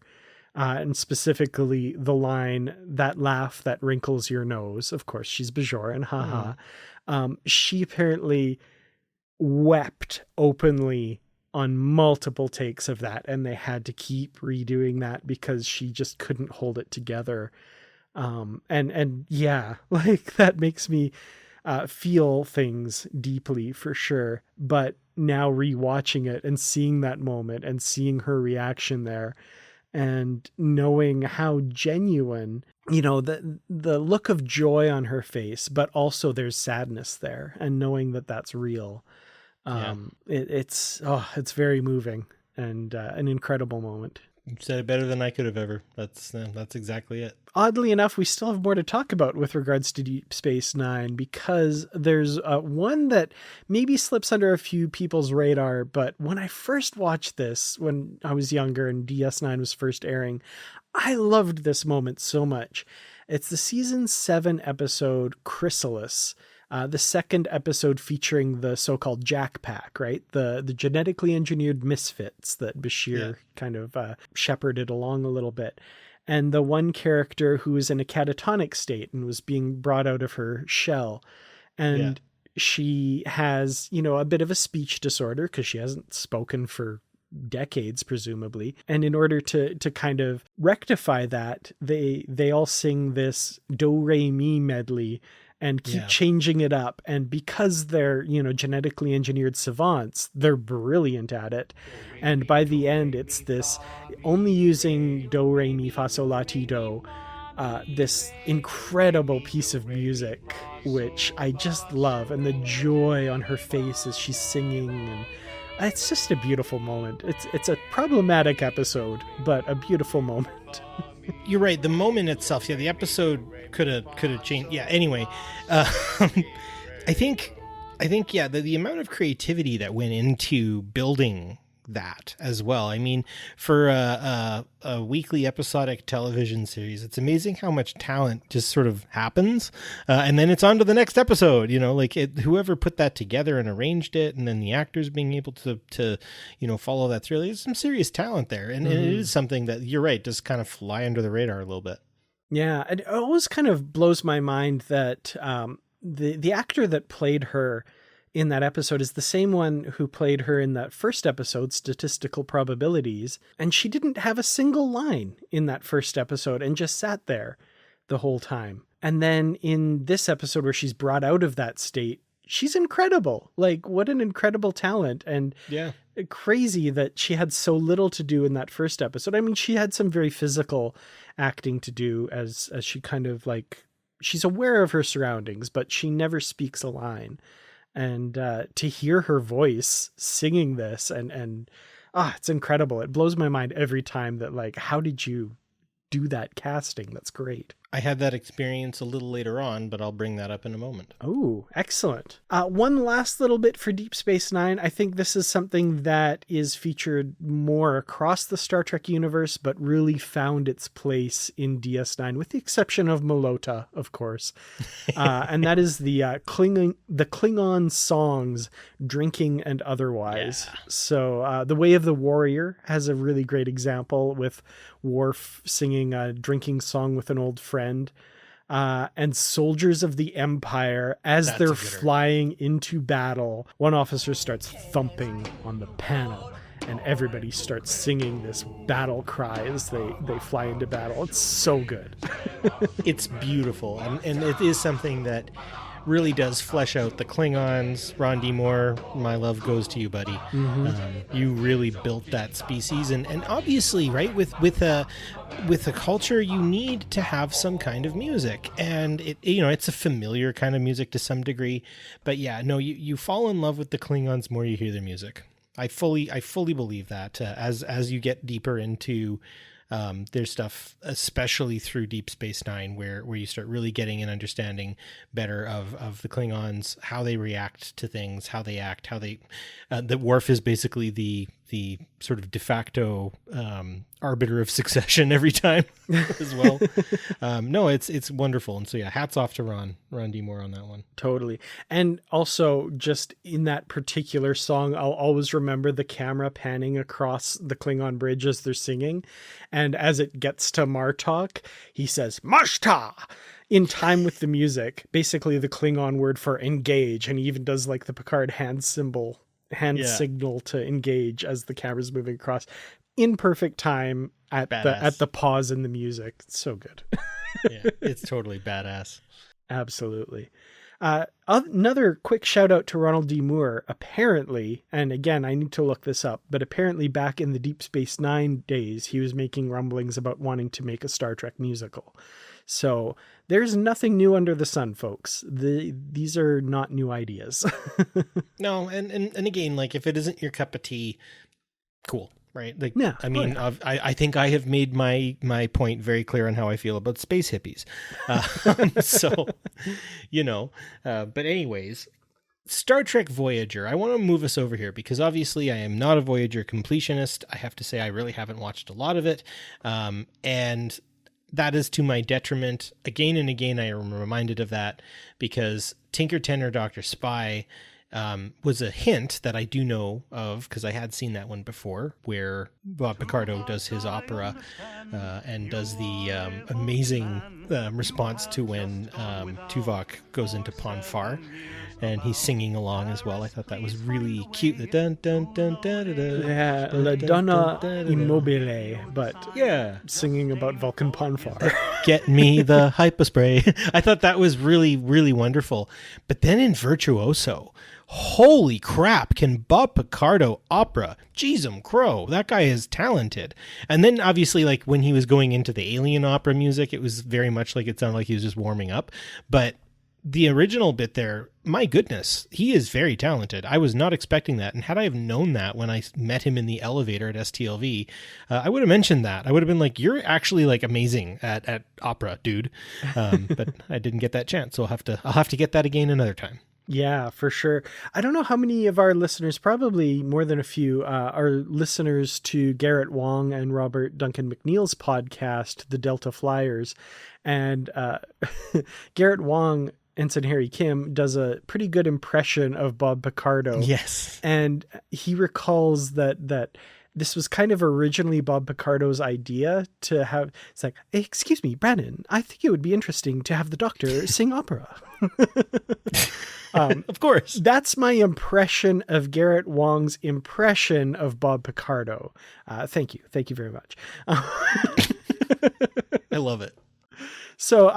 S1: and specifically the line, "That laugh that wrinkles your nose." Of course, she's Bajoran, haha. She apparently wept openly on multiple takes of that, and they had to keep redoing that because she just couldn't hold it together. And yeah, like that makes me feel things deeply for sure. But now rewatching it and seeing that moment and seeing her reaction there and knowing how genuine, the look of joy on her face, but also there's sadness there, and knowing that that's real. It's very moving and an incredible moment.
S2: You said it better than I could have ever. That's exactly it.
S1: Oddly enough, we still have more to talk about with regards to Deep Space Nine, because there's one that maybe slips under a few people's radar. But when I first watched this, when I was younger and DS9 was first airing, I loved this moment so much. It's the season 7 episode Chrysalis. The second episode featuring the so-called Jack Pack, right? The genetically engineered misfits that Bashir kind of shepherded along a little bit. And the one character who was in a catatonic state and was being brought out of her shell. And she has, a bit of a speech disorder because she hasn't spoken for decades, presumably. And in order to kind of rectify that, they all sing this do-re-mi medley and keep changing it up. And because they're, genetically engineered savants, they're brilliant at it. And by the end, it's this only using do, re, mi, fa, sol, la, ti, do, this incredible piece of music, which I just love. And the joy on her face as she's singing, and it's just a beautiful moment. It's a problematic episode, but a beautiful moment.
S2: You're right. The moment itself, the episode could have changed. Yeah. Anyway, I think the amount of creativity that went into building that as well. I mean, for a weekly episodic television series, it's amazing how much talent just sort of happens, and then it's on to the next episode. Whoever put that together and arranged it, and then the actors being able to follow that through. There's some serious talent there, and it is something that, you're right, does kind of fly under the radar a little bit.
S1: Yeah, it always kind of blows my mind that the actor that played her in that episode is the same one who played her in that first episode, Statistical Probabilities, and she didn't have a single line in that first episode and just sat there the whole time. And then in this episode where she's brought out of that state, she's incredible. Like, what an incredible talent. And crazy that she had so little to do in that first episode. I mean, she had some very physical acting to do as she kind of she's aware of her surroundings, but she never speaks a line. And to hear her voice singing this and it's incredible. It blows my mind every time that, how did you do that casting? That's great.
S2: I had that experience a little later on, but I'll bring that up in a moment.
S1: Oh, excellent. One last little bit for Deep Space Nine. I think this is something that is featured more across the Star Trek universe, but really found its place in DS9, with the exception of Molota, of course. And that is the Klingon songs, Drinking and Otherwise. Yeah. So The Way of the Warrior has a really great example with Worf singing a drinking song with an old friend. And Soldiers of the Empire, as they're flying into battle, one officer starts thumping on the panel and everybody starts singing this battle cry as they fly into battle. It's so good.
S2: It's beautiful, and it is something that really does flesh out the Klingons. Ron D. Moore, my love goes to you, buddy. Mm-hmm. You really built that species, and obviously, right, with a culture, you need to have some kind of music, and it's a familiar kind of music to some degree, but you fall in love with the Klingons more you hear their music. I fully believe that as you get deeper into their stuff, especially through Deep Space Nine, where you start really getting an understanding better of the Klingons, how they react to things, how they act, how they. The Worf is basically the the sort of de facto arbiter of succession every time as well. No, it's wonderful. And so yeah, hats off to Ron D. Moore on that one.
S1: Totally. And also just in that particular song, I'll always remember the camera panning across the Klingon bridge as they're singing. And as it gets to Martok, he says, Mashta! In time with the music, basically the Klingon word for engage. And he even does like the Picard hand signal to engage as the camera's moving across in perfect time at the pause in the music. It's so good.
S2: Yeah, it's totally badass.
S1: Absolutely. Another quick shout out to Ronald D. Moore. Apparently, and again, I need to look this up, but apparently back in the Deep Space Nine days, he was making rumblings about wanting to make a Star Trek musical. So there's nothing new under the sun, folks. These are not new ideas.
S2: No, and again, like if it isn't your cup of tea, cool, right? Like,
S1: yeah,
S2: I mean, I think I have made my point very clear on how I feel about space hippies. So, but anyways, Star Trek Voyager. I want to move us over here because obviously I am not a Voyager completionist. I have to say I really haven't watched a lot of it, and that is to my detriment. Again and again, I am reminded of that because Tinker Tenor Dr. Spy was a hint that I do know of because I had seen that one before where Bob Picardo does his opera and does the amazing response to when Tuvok goes into Pon farr. And he's singing along as well. I thought that was really cute. The dun dun dun dun dun dun.
S1: Yeah, La Donna Immobile, but
S2: yeah,
S1: singing about Vulcan Pon farr.
S2: Get me the hypospray. I thought that was really, really wonderful. But then in Virtuoso, holy crap, can Bob Picardo opera? Jeezum crow, that guy is talented. And then obviously like when he was going into the alien opera music, it was very much like it sounded like he was just warming up. But the original bit there, my goodness, he is very talented. I was not expecting that. And had I have known that when I met him in the elevator at STLV, I would have mentioned that. I would have been like, you're actually like amazing at opera, dude. But I didn't get that chance. So I'll have to get that again another time.
S1: Yeah, for sure. I don't know how many of our listeners, probably more than a few, are listeners to Garrett Wang and Robert Duncan McNeil's podcast, The Delta Flyers. And Garrett Wang, Ensign Harry Kim, does a pretty good impression of Bob Picardo.
S2: Yes.
S1: And he recalls that this was kind of originally Bob Picardo's idea to have, it's like, hey, excuse me, Brandon, I think it would be interesting to have the Doctor sing opera.
S2: Of course.
S1: That's my impression of Garrett Wang's impression of Bob Picardo. Thank you. Thank you very much.
S2: I love it.
S1: So,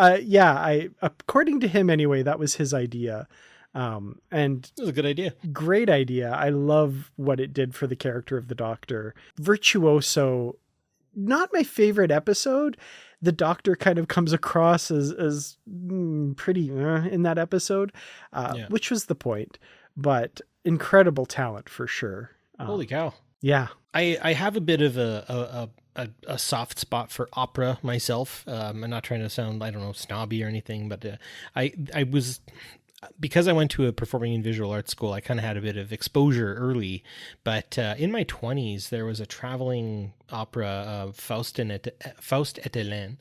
S1: according to him anyway, that was his idea. And
S2: it was a good idea.
S1: Great idea. I love what it did for the character of the Doctor. Virtuoso, not my favorite episode. The Doctor kind of comes across as pretty in that episode, which was the point, but incredible talent for sure.
S2: Holy cow.
S1: Yeah.
S2: I have a bit of a soft spot for opera myself. I'm not trying to sound, I don't know, snobby or anything, but I was, because I went to a performing and visual arts school, I kind of had a bit of exposure early, but in my 20s, there was a traveling opera, Faust et Hélène.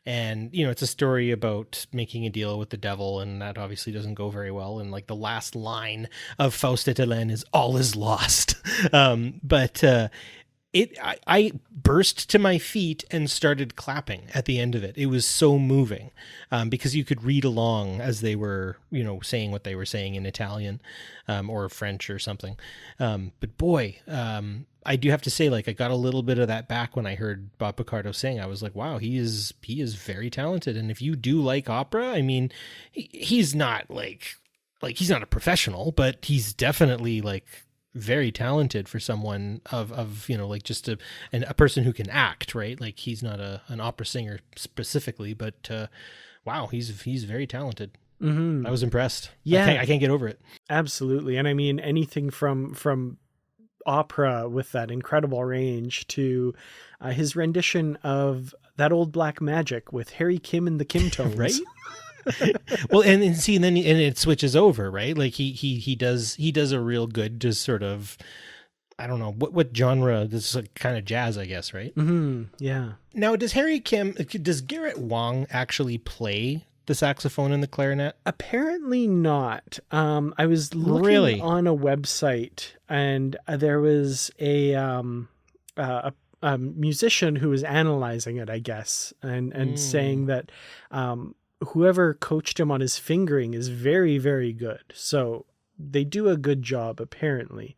S2: And, it's a story about making a deal with the devil, and that obviously doesn't go very well. And like the last line of Faust et Hélène is all is lost. I burst to my feet and started clapping at the end of it. It was so moving because you could read along as they were, saying what they were saying in Italian or French or something. But boy, I do have to say, like, I got a little bit of that back when I heard Bob Picardo sing. I was like, wow, he is very talented. And if you do like opera, I mean, he's not like he's not a professional, but he's definitely like very talented for someone of like just a person who can act, right? Like he's not an opera singer specifically, but wow, he's very talented. Mm-hmm. I was impressed.
S1: Yeah,
S2: I can't get over it.
S1: Absolutely. And I mean, anything from opera with that incredible range to his rendition of That Old Black Magic with Harry Kim and the Kim Tones.
S2: Right? Well, and see, and then it switches over, right? Like he does a real good, just sort of, I don't know what genre. This is kind of jazz, I guess, right?
S1: Yeah.
S2: Now, does Garrett Wang actually play the saxophone and the clarinet?
S1: Apparently not. I was looking
S2: Really?
S1: on a website, and there was a musician who was analyzing it, I guess, and saying that whoever coached him on his fingering is very, very good. So they do a good job, apparently.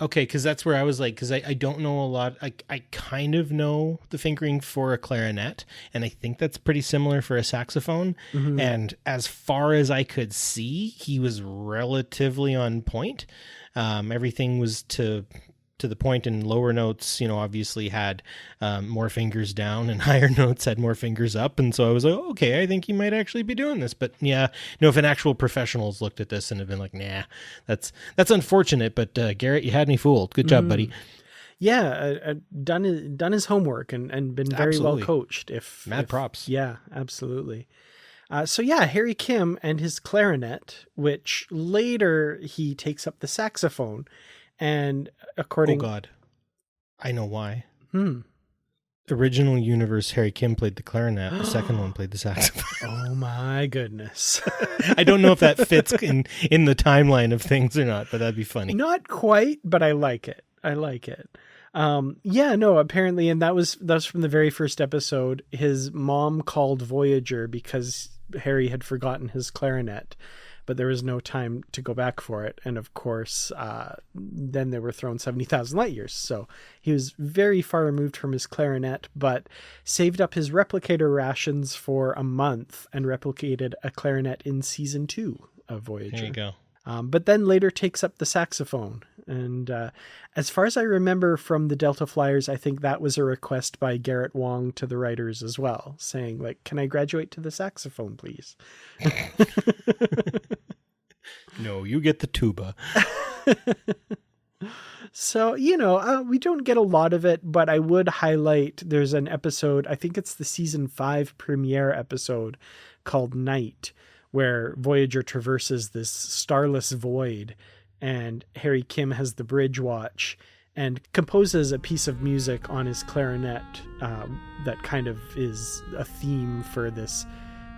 S2: Okay, because that's where I was like, because I don't know a lot. I kind of know the fingering for a clarinet, and I think that's pretty similar for a saxophone. And as far as I could see, he was relatively on point. Everything was to the point, and lower notes, obviously had more fingers down, and higher notes had more fingers up. And so I was like, okay, I think he might actually be doing this. But yeah, if an actual professional's looked at this and have been like, nah, that's unfortunate. But Garrett, you had me fooled. Good job, buddy.
S1: Yeah, done his homework and been very
S2: Absolutely.
S1: well coached.
S2: Props.
S1: Yeah, absolutely. So yeah, Harry Kim and his clarinet, which later he takes up the saxophone. And according...
S2: Oh, God. I know why. Original universe, Harry Kim played the clarinet. The second one played the saxophone.
S1: Oh, my goodness.
S2: I don't know if that fits in the timeline of things or not, but that'd be funny.
S1: Not quite, but I like it. Yeah, no, apparently, and that was from the very first episode. His mom called Voyager because Harry had forgotten his clarinet, but there was no time to go back for it. And of course, then they were thrown 70,000 light years. So he was very far removed from his clarinet, but saved up his replicator rations for a month and replicated a clarinet in season 2 of Voyager.
S2: There you go.
S1: But then later takes up the saxophone. And as far as I remember from the Delta Flyers, I think that was a request by Garrett Wang to the writers as well, saying, like, can I graduate to the saxophone, please?
S2: No, you get the tuba.
S1: So, we don't get a lot of it, but I would highlight there's an episode, I think it's the season 5 premiere episode called Night, where Voyager traverses this starless void, and Harry Kim has the bridge watch and composes a piece of music on his clarinet that kind of is a theme for this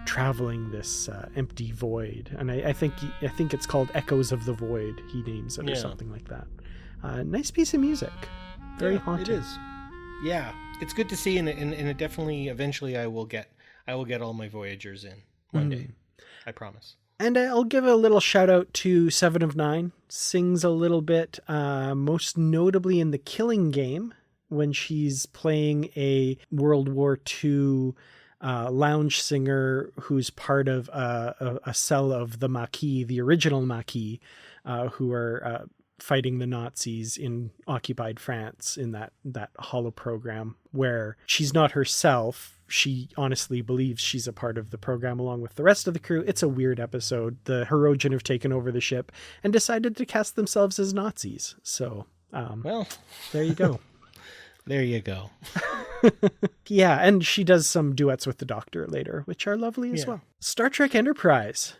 S1: traveling this empty void. And I think it's called Echoes of the Void, he names it, or something like that. Nice piece of music. Very haunting.
S2: It is. Yeah, it's good to see, and it definitely, eventually I will get all my Voyagers in one day. I promise.
S1: And I'll give a little shout out to 7 of 9. Sings a little bit, most notably in The Killing Game, when she's playing a World War II lounge singer who's part of a cell of the Maquis, the original Maquis, who are fighting the Nazis in occupied France in that holo program, where she's not herself. She honestly believes she's a part of the program along with the rest of the crew. It's a weird episode. The Hirogen have taken over the ship and decided to cast themselves as Nazis. So,
S2: well,
S1: there you go.
S2: There you go.
S1: Yeah, and she does some duets with the Doctor later, which are lovely as well. Star Trek Enterprise.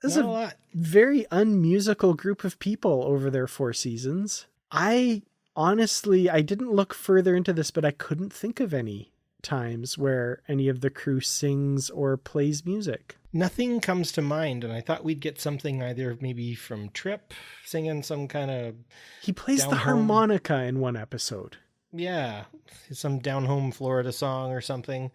S1: This is a very unmusical group of people over their 4 seasons. I didn't look further into this, but I couldn't think of any times where any of the crew sings or plays music.
S2: Nothing comes to mind, and I thought we'd get something either maybe from Trip singing some kind of...
S1: He plays the harmonica in one episode.
S2: Yeah, some down home Florida song or something.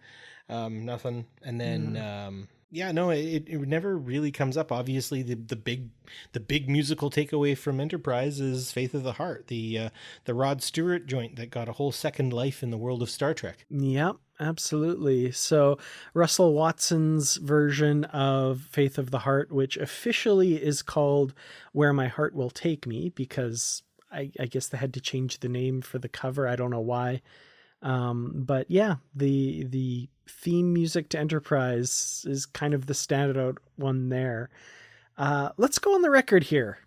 S2: Nothing. And then... it never really comes up. Obviously, the big musical takeaway from Enterprise is Faith of the Heart, the Rod Stewart joint that got a whole second life in the world of Star Trek.
S1: Yep, absolutely. So Russell Watson's version of Faith of the Heart, which officially is called Where My Heart Will Take Me, because I guess they had to change the name for the cover. I don't know why. But yeah, the theme music to Enterprise is kind of the standout one there. Let's go on the record here.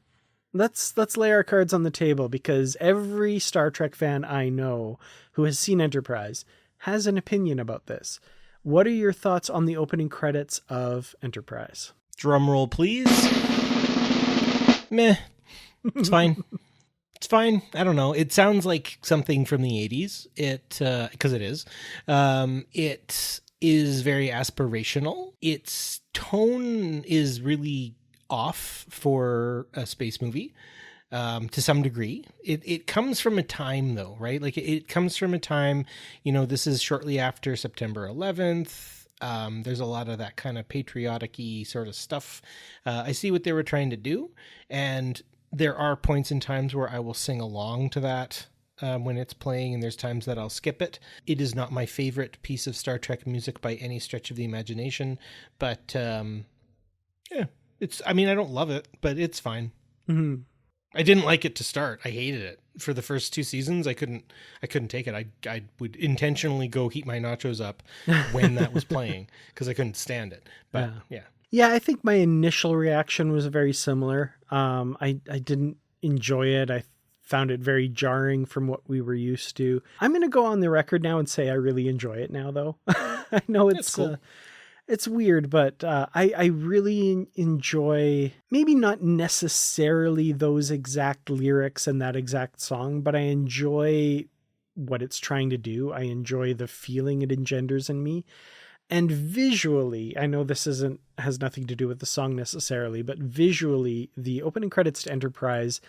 S1: Let's lay our cards on the table, because every Star Trek fan I know who has seen Enterprise has an opinion about this. What are your thoughts on the opening credits of Enterprise?
S2: Drum roll, please. Meh. It's fine. It's fine. I don't know. It sounds like something from the 80s. Because it is. It is very aspirational. Its tone is really off for a space movie. To some degree. It comes from a time though, right? Like it comes from a time, this is shortly after September 11th. There's a lot of that kind of patriotic-y sort of stuff. I see what they were trying to do. And there are points in times where I will sing along to that when it's playing, and there's times that I'll skip it. It is not my favorite piece of Star Trek music by any stretch of the imagination, but I don't love it, but it's fine.
S1: Mm-hmm.
S2: I didn't like it to start. I hated it for the first 2 seasons. I couldn't take it. I would intentionally go heat my nachos up when that was playing because I couldn't stand it. But
S1: yeah, I think my initial reaction was very similar. I didn't enjoy it. I found it very jarring from what we were used to. I'm going to go on the record now and say I really enjoy it now, though. I know it's cool. It's weird, but I really enjoy, maybe not necessarily those exact lyrics and that exact song, but I enjoy what it's trying to do. I enjoy the feeling it engenders in me. And visually, I know this has nothing to do with the song necessarily, but visually, the opening credits to Enterprise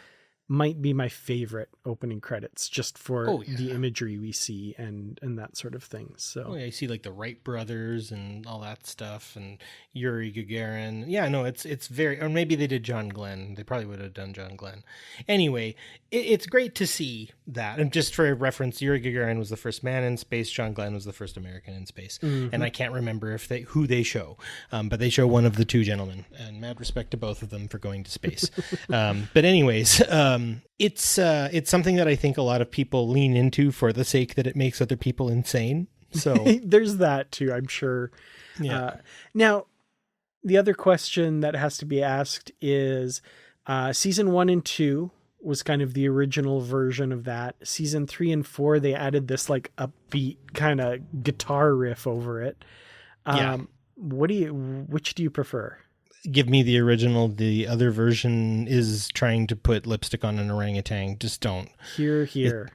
S1: might be my favorite opening credits just for the imagery we see and that sort of thing. So
S2: I see like the Wright brothers and all that stuff and Yuri Gagarin. Yeah, no, it's very, or maybe they did John Glenn. They probably would have done John Glenn. Anyway, it's great to see that. And just for reference, Yuri Gagarin was the first man in space. John Glenn was the first American in space. Mm-hmm. And I can't remember who they show, but they show one of the two gentlemen, and mad respect to both of them for going to space. But anyways, it's something that I think a lot of people lean into for the sake that it makes other people insane. So
S1: there's that too, I'm sure.
S2: Yeah.
S1: Now, the other question that has to be asked is season 1 and 2 was kind of the original version of that. Season 3 and 4, they added this like upbeat kind of guitar riff over it. Which do you prefer?
S2: Give me the original. The other version is trying to put lipstick on an orangutan. Just don't.
S1: Here.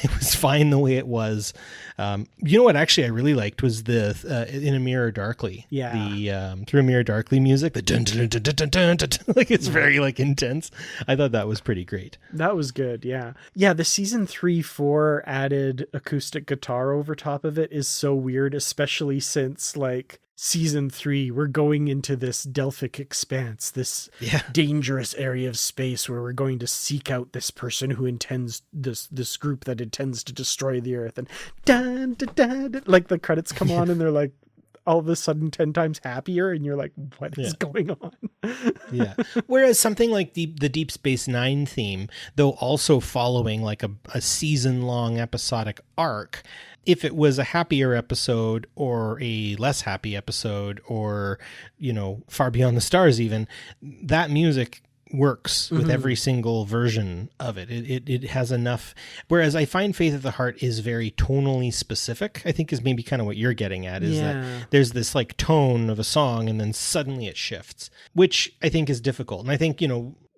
S2: It was fine the way it was. You know what actually I really liked was the In a Mirror Darkly.
S1: Yeah.
S2: The Through a Mirror Darkly music. The dun dun dun dun dun dun dun. Like it's very like intense. I thought that was pretty great.
S1: That was good, yeah. Yeah, the season 3-4 added acoustic guitar over top of it is so weird, especially since like season 3, we're going into this Delphic expanse, this dangerous area of space where we're going to seek out this person who intends this group that intends to destroy the Earth, and dun, dun, dun, dun, like the credits come on and they're like all of a sudden 10 times happier, and you're like, what is going on?
S2: Yeah. Whereas something like the Deep Space Nine theme, though also following like a season-long episodic arc, if it was a happier episode or a less happy episode or, Far Beyond the Stars even, that music works with every single version of it. It has enough. Whereas I find Faith of the Heart is very tonally specific, I think is maybe kind of what you're getting at, is that there's this like tone of a song and then suddenly it shifts, which I think is difficult. And I think,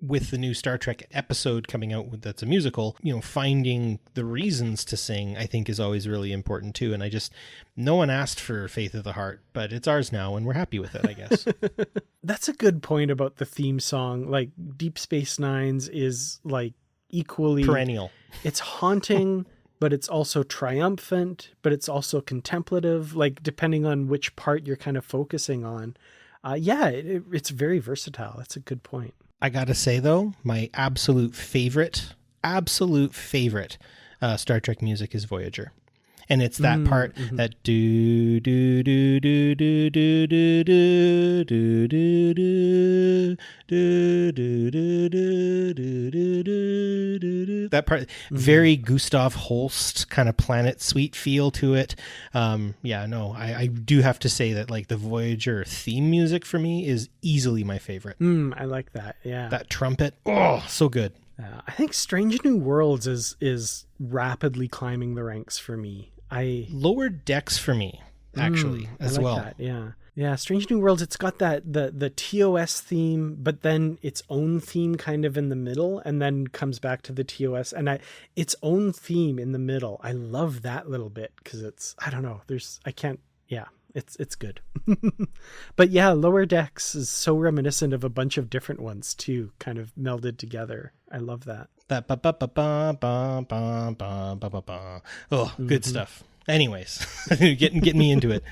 S2: with the new Star Trek episode coming out that's a musical, finding the reasons to sing, I think is always really important too. And no one asked for Faith of the Heart, but it's ours now and we're happy with it, I guess.
S1: That's a good point about the theme song. Like Deep Space Nine's is like equally
S2: perennial.
S1: It's haunting, but it's also triumphant, but it's also contemplative, like depending on which part you're kind of focusing on. It's very versatile. That's a good point.
S2: I gotta say though, my absolute favorite Star Trek music is Voyager, and it's that part that do do do do do do do do do do do do do. That part, very Gustav Holst kind of Planet Suite feel to it. I do have to say that like the Voyager theme music for me is easily my favorite.
S1: I like that. Yeah,
S2: that trumpet, so good.
S1: I think Strange New Worlds is rapidly climbing the ranks for me.
S2: Lower Decks for me, actually, as
S1: I like
S2: well.
S1: That, yeah. Yeah, Strange New Worlds, it's got that the TOS theme, but then its own theme kind of in the middle, and then comes back to the TOS, and its own theme in the middle. I love that little bit because it's, I don't know, it's good. But yeah, Lower Decks is so reminiscent of a bunch of different ones too, kind of melded together. I love that.
S2: That ba ba ba ba ba ba ba ba ba ba. Oh, good stuff. Anyways, getting me into it.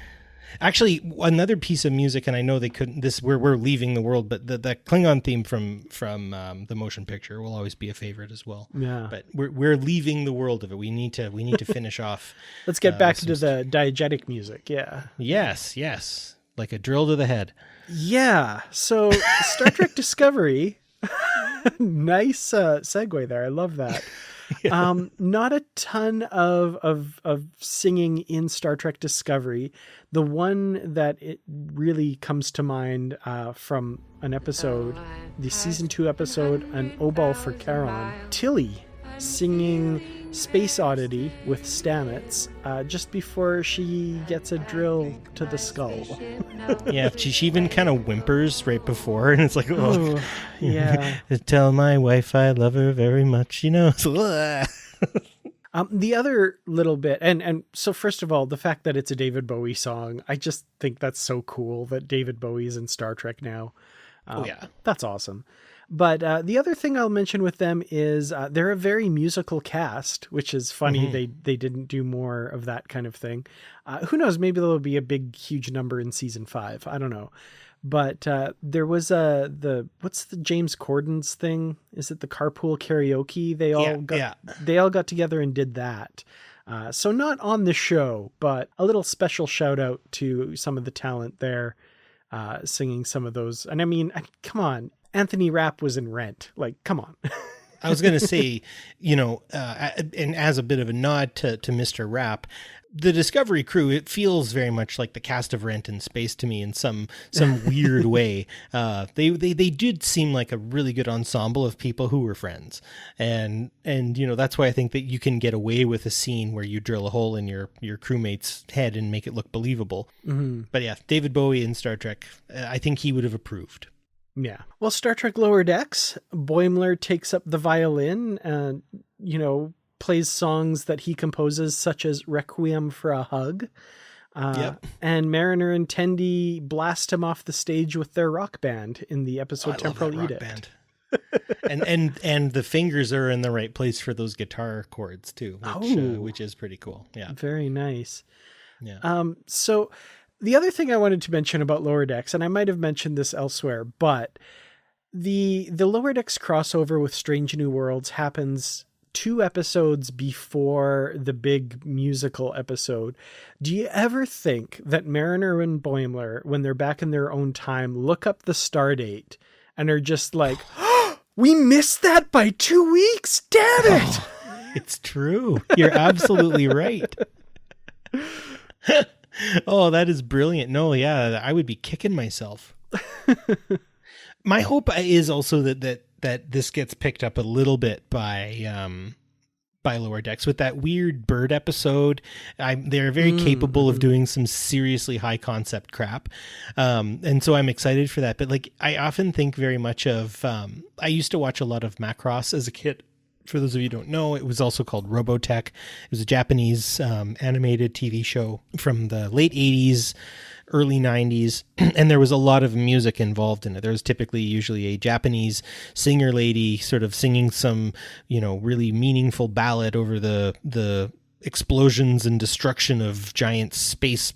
S2: Actually, another piece of music, and I know they couldn't. We're leaving the world, but the Klingon theme from the motion picture will always be a favorite as well.
S1: Yeah,
S2: but we're leaving the world of it. We need to finish off.
S1: Let's get back to the diegetic music. Yeah.
S2: Yes, like a drill to the head.
S1: Yeah. So Star Trek Discovery. Nice segue there. I love that. Not a ton of singing in Star Trek Discovery. The one that it really comes to mind from an episode, the season 2 episode, An Obol for Charon, Tilly singing Space Oddity with Stamets just before she gets a drill to the skull.
S2: Yeah, she even kind of whimpers right before, and it's like, oh,
S1: yeah.
S2: Tell my wife I love her very much, you know.
S1: The other little bit, and so first of all, the fact that it's a David Bowie song, I just think that's so cool that David Bowie's in Star Trek now. That's awesome. But the other thing I'll mention with them is they're a very musical cast, which is funny. They didn't do more of that kind of thing. Who knows? Maybe there'll be a big, huge number in season 5. I don't know. But there was what's the James Corden's thing? Is it the carpool karaoke? They all got together and did that. So not on the show, but a little special shout out to some of the talent there, singing some of those. And I mean, come on. Anthony Rapp was in Rent. Like, come on.
S2: I was going to say, and as a bit of a nod to Mr. Rapp, the Discovery crew, it feels very much like the cast of Rent in space to me in some weird way. They did seem like a really good ensemble of people who were friends. And that's why I think that you can get away with a scene where you drill a hole in your crewmate's head and make it look believable. Mm-hmm. But yeah, David Bowie in Star Trek, I think he would have approved.
S1: Yeah. Well, Star Trek Lower Decks, Boimler takes up the violin and, plays songs that he composes, such as Requiem for a Hug. And Mariner and Tendi blast him off the stage with their rock band in the episode Temporal Edict.
S2: and the fingers are in the right place for those guitar chords too, which is pretty cool. Yeah.
S1: Very nice.
S2: Yeah.
S1: So the other thing I wanted to mention about Lower Decks, and I might have mentioned this elsewhere, but the Lower Decks crossover with Strange New Worlds happens 2 episodes before the big musical episode. Do you ever think that Mariner and Boimler, when they're back in their own time, look up the star date and are just like, oh, we missed that by 2 weeks? Damn it!
S2: It's true. You're absolutely right. Oh, that is brilliant. No, yeah, I would be kicking myself. My hope is also that this gets picked up a little bit by Lower Decks with that weird bird episode. They're very capable of doing some seriously high concept crap. And so I'm excited for that. But like, I often think very much of, I used to watch a lot of Macross as a kid. For those of you who don't know, it was also called Robotech. It was a Japanese animated TV show from the late 80s, early 90s, and there was a lot of music involved in it. There was usually a Japanese singer lady sort of singing some, really meaningful ballad over the explosions and destruction of giant space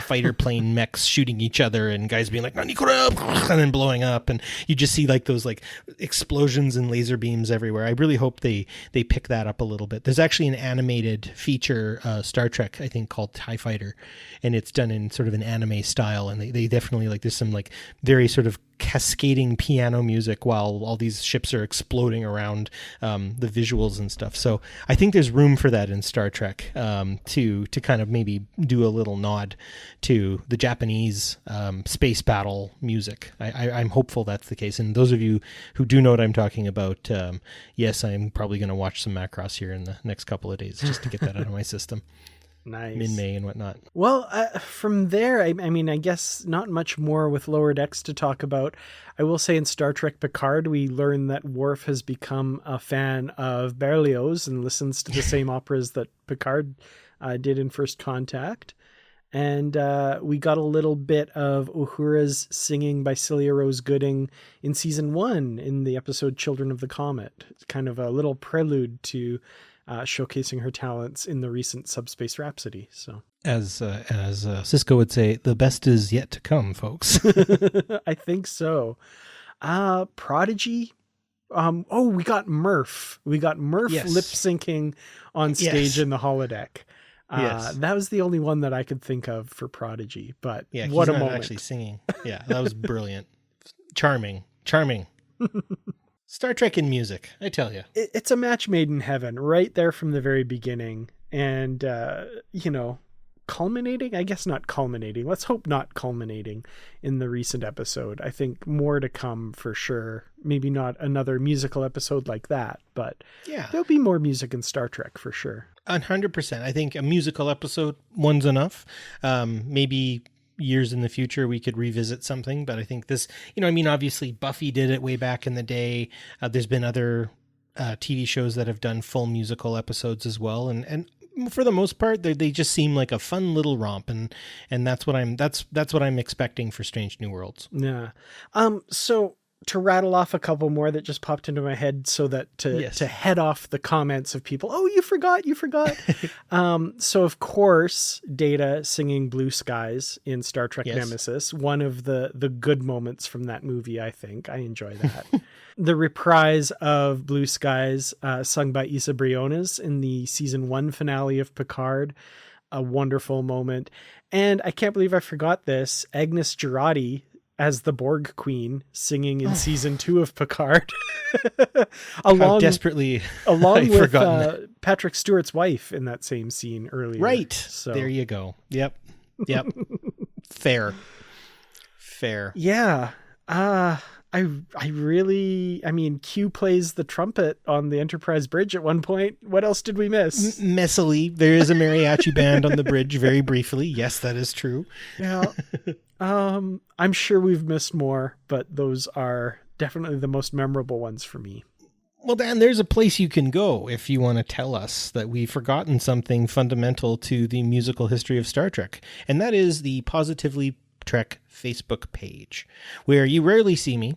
S2: fighter plane mechs shooting each other and guys being like, "Nanikura," and then blowing up, and you just see like those like explosions and laser beams everywhere. I really hope they pick that up a little bit. There's actually an animated feature Star Trek, I think, called TIE Fighter, and it's done in sort of an anime style, and they definitely like, there's some like very sort of cascading piano music while all these ships are exploding around the visuals and stuff. So I think there's room for that in Star Trek to kind of maybe do a little nod to the Japanese space battle music. I'm hopeful that's the case. And those of you who do know what I'm talking about, yes, I'm probably going to watch some Macross here in the next couple of days just to get that out of my system.
S1: Nice.
S2: Min-May and whatnot.
S1: Well, from there, I mean, I guess not much more with Lower Decks to talk about. I will say in Star Trek Picard, we learn that Worf has become a fan of Berlioz and listens to the same operas that Picard did in First Contact. And we got a little bit of Uhura's singing by Celia Rose Gooding in season 1 in the episode Children of the Comet. It's kind of a little prelude to showcasing her talents in the recent Subspace Rhapsody. So,
S2: as Cisco would say, the best is yet to come, folks.
S1: I think so. Prodigy. We got Murph. We got Murph
S2: Yes.
S1: lip syncing on stage in the holodeck.
S2: Yes.
S1: That was the only one that I could think of for Prodigy. But
S2: Yeah,
S1: what
S2: he's
S1: a
S2: not
S1: moment!
S2: actually singing. Yeah, that was brilliant. Charming. Star Trek in music, I tell you.
S1: It's a match made in heaven right there from the very beginning. And, culminating, I guess not culminating. Let's hope not culminating in the recent episode. I think more to come for sure. Maybe not another musical episode like that, but
S2: Yeah.
S1: there'll be more music in Star Trek for sure.
S2: 100%. I think a musical episode, one's enough. Maybe years in the future we could revisit something, but I think this, obviously Buffy did it way back in the day. There's been other TV shows that have done full musical episodes as well, and for the most part they just seem like a fun little romp, and that's what I'm expecting for Strange New Worlds.
S1: Yeah. So to rattle off a couple more that just popped into my head so that to head off the comments of people, you forgot. So of course, Data singing Blue Skies in Star Trek Nemesis, one of the good moments from that movie, I think. I enjoy that. The reprise of Blue Skies sung by Isa Briones in the season 1 finale of Picard, a wonderful moment. And I can't believe I forgot this, Agnes Girardi as the Borg Queen singing in season 2 of Picard.
S2: How desperately
S1: along with
S2: forgotten
S1: Patrick Stewart's wife in that same scene earlier.
S2: Right.
S1: So
S2: there you go. Yep. Fair.
S1: Yeah. Q plays the trumpet on the Enterprise bridge at one point. What else did we miss?
S2: Messily, there is a mariachi band on the bridge very briefly. Yes, that is true.
S1: Yeah. I'm sure we've missed more, but those are definitely the most memorable ones for me.
S2: Well, Dan, there's a place you can go if you want to tell us that we've forgotten something fundamental to the musical history of Star Trek, and that is the Positively Trek Facebook page, where you rarely see me,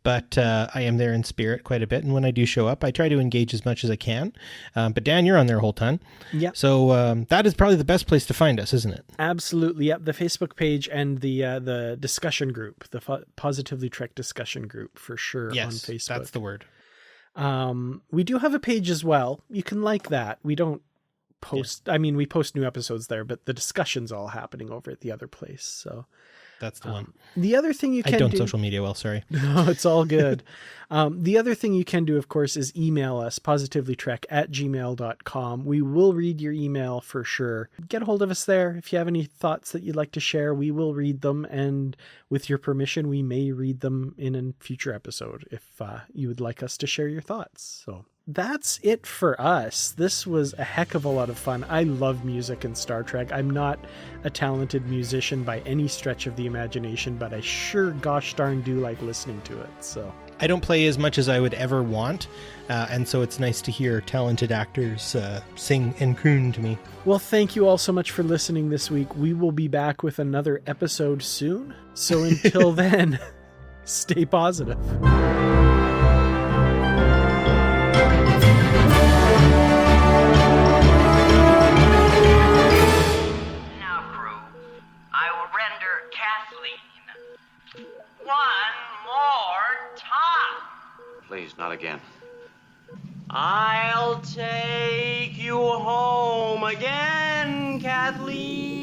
S2: but I am there in spirit quite a bit, and when I do show up, I try to engage as much as I can. But Dan, you're on there a whole ton.
S1: Yeah.
S2: So that is probably the best place to find us, isn't it?
S1: Absolutely. Yep. The Facebook page and the discussion group, the Positively Trek discussion group for sure on Facebook.
S2: Yes, that's the word.
S1: We do have a page as well. You can like that. We don't post, we post new episodes there, but the discussion's all happening over at the other place. So
S2: that's the one.
S1: The other thing you can
S2: I don't
S1: do,
S2: social media well, sorry.
S1: No, it's all good. The other thing you can do, of course, is email us, positivelytrek@gmail.com. We will read your email for sure. Get a hold of us there. If you have any thoughts that you'd like to share, we will read them. And with your permission, we may read them in a future episode if you would like us to share your thoughts. So that's it for us. This was a heck of a lot of fun. I love music in Star Trek. I'm not a talented musician by any stretch of the imagination, but I sure gosh darn do like listening to it. So
S2: I don't play as much as I would ever want, and so it's nice to hear talented actors sing and croon to me.
S1: Well, thank you all so much for listening this week. We will be back with another episode soon. So until then, stay positive.
S4: Please, not again.
S6: I'll take you home again, Kathleen.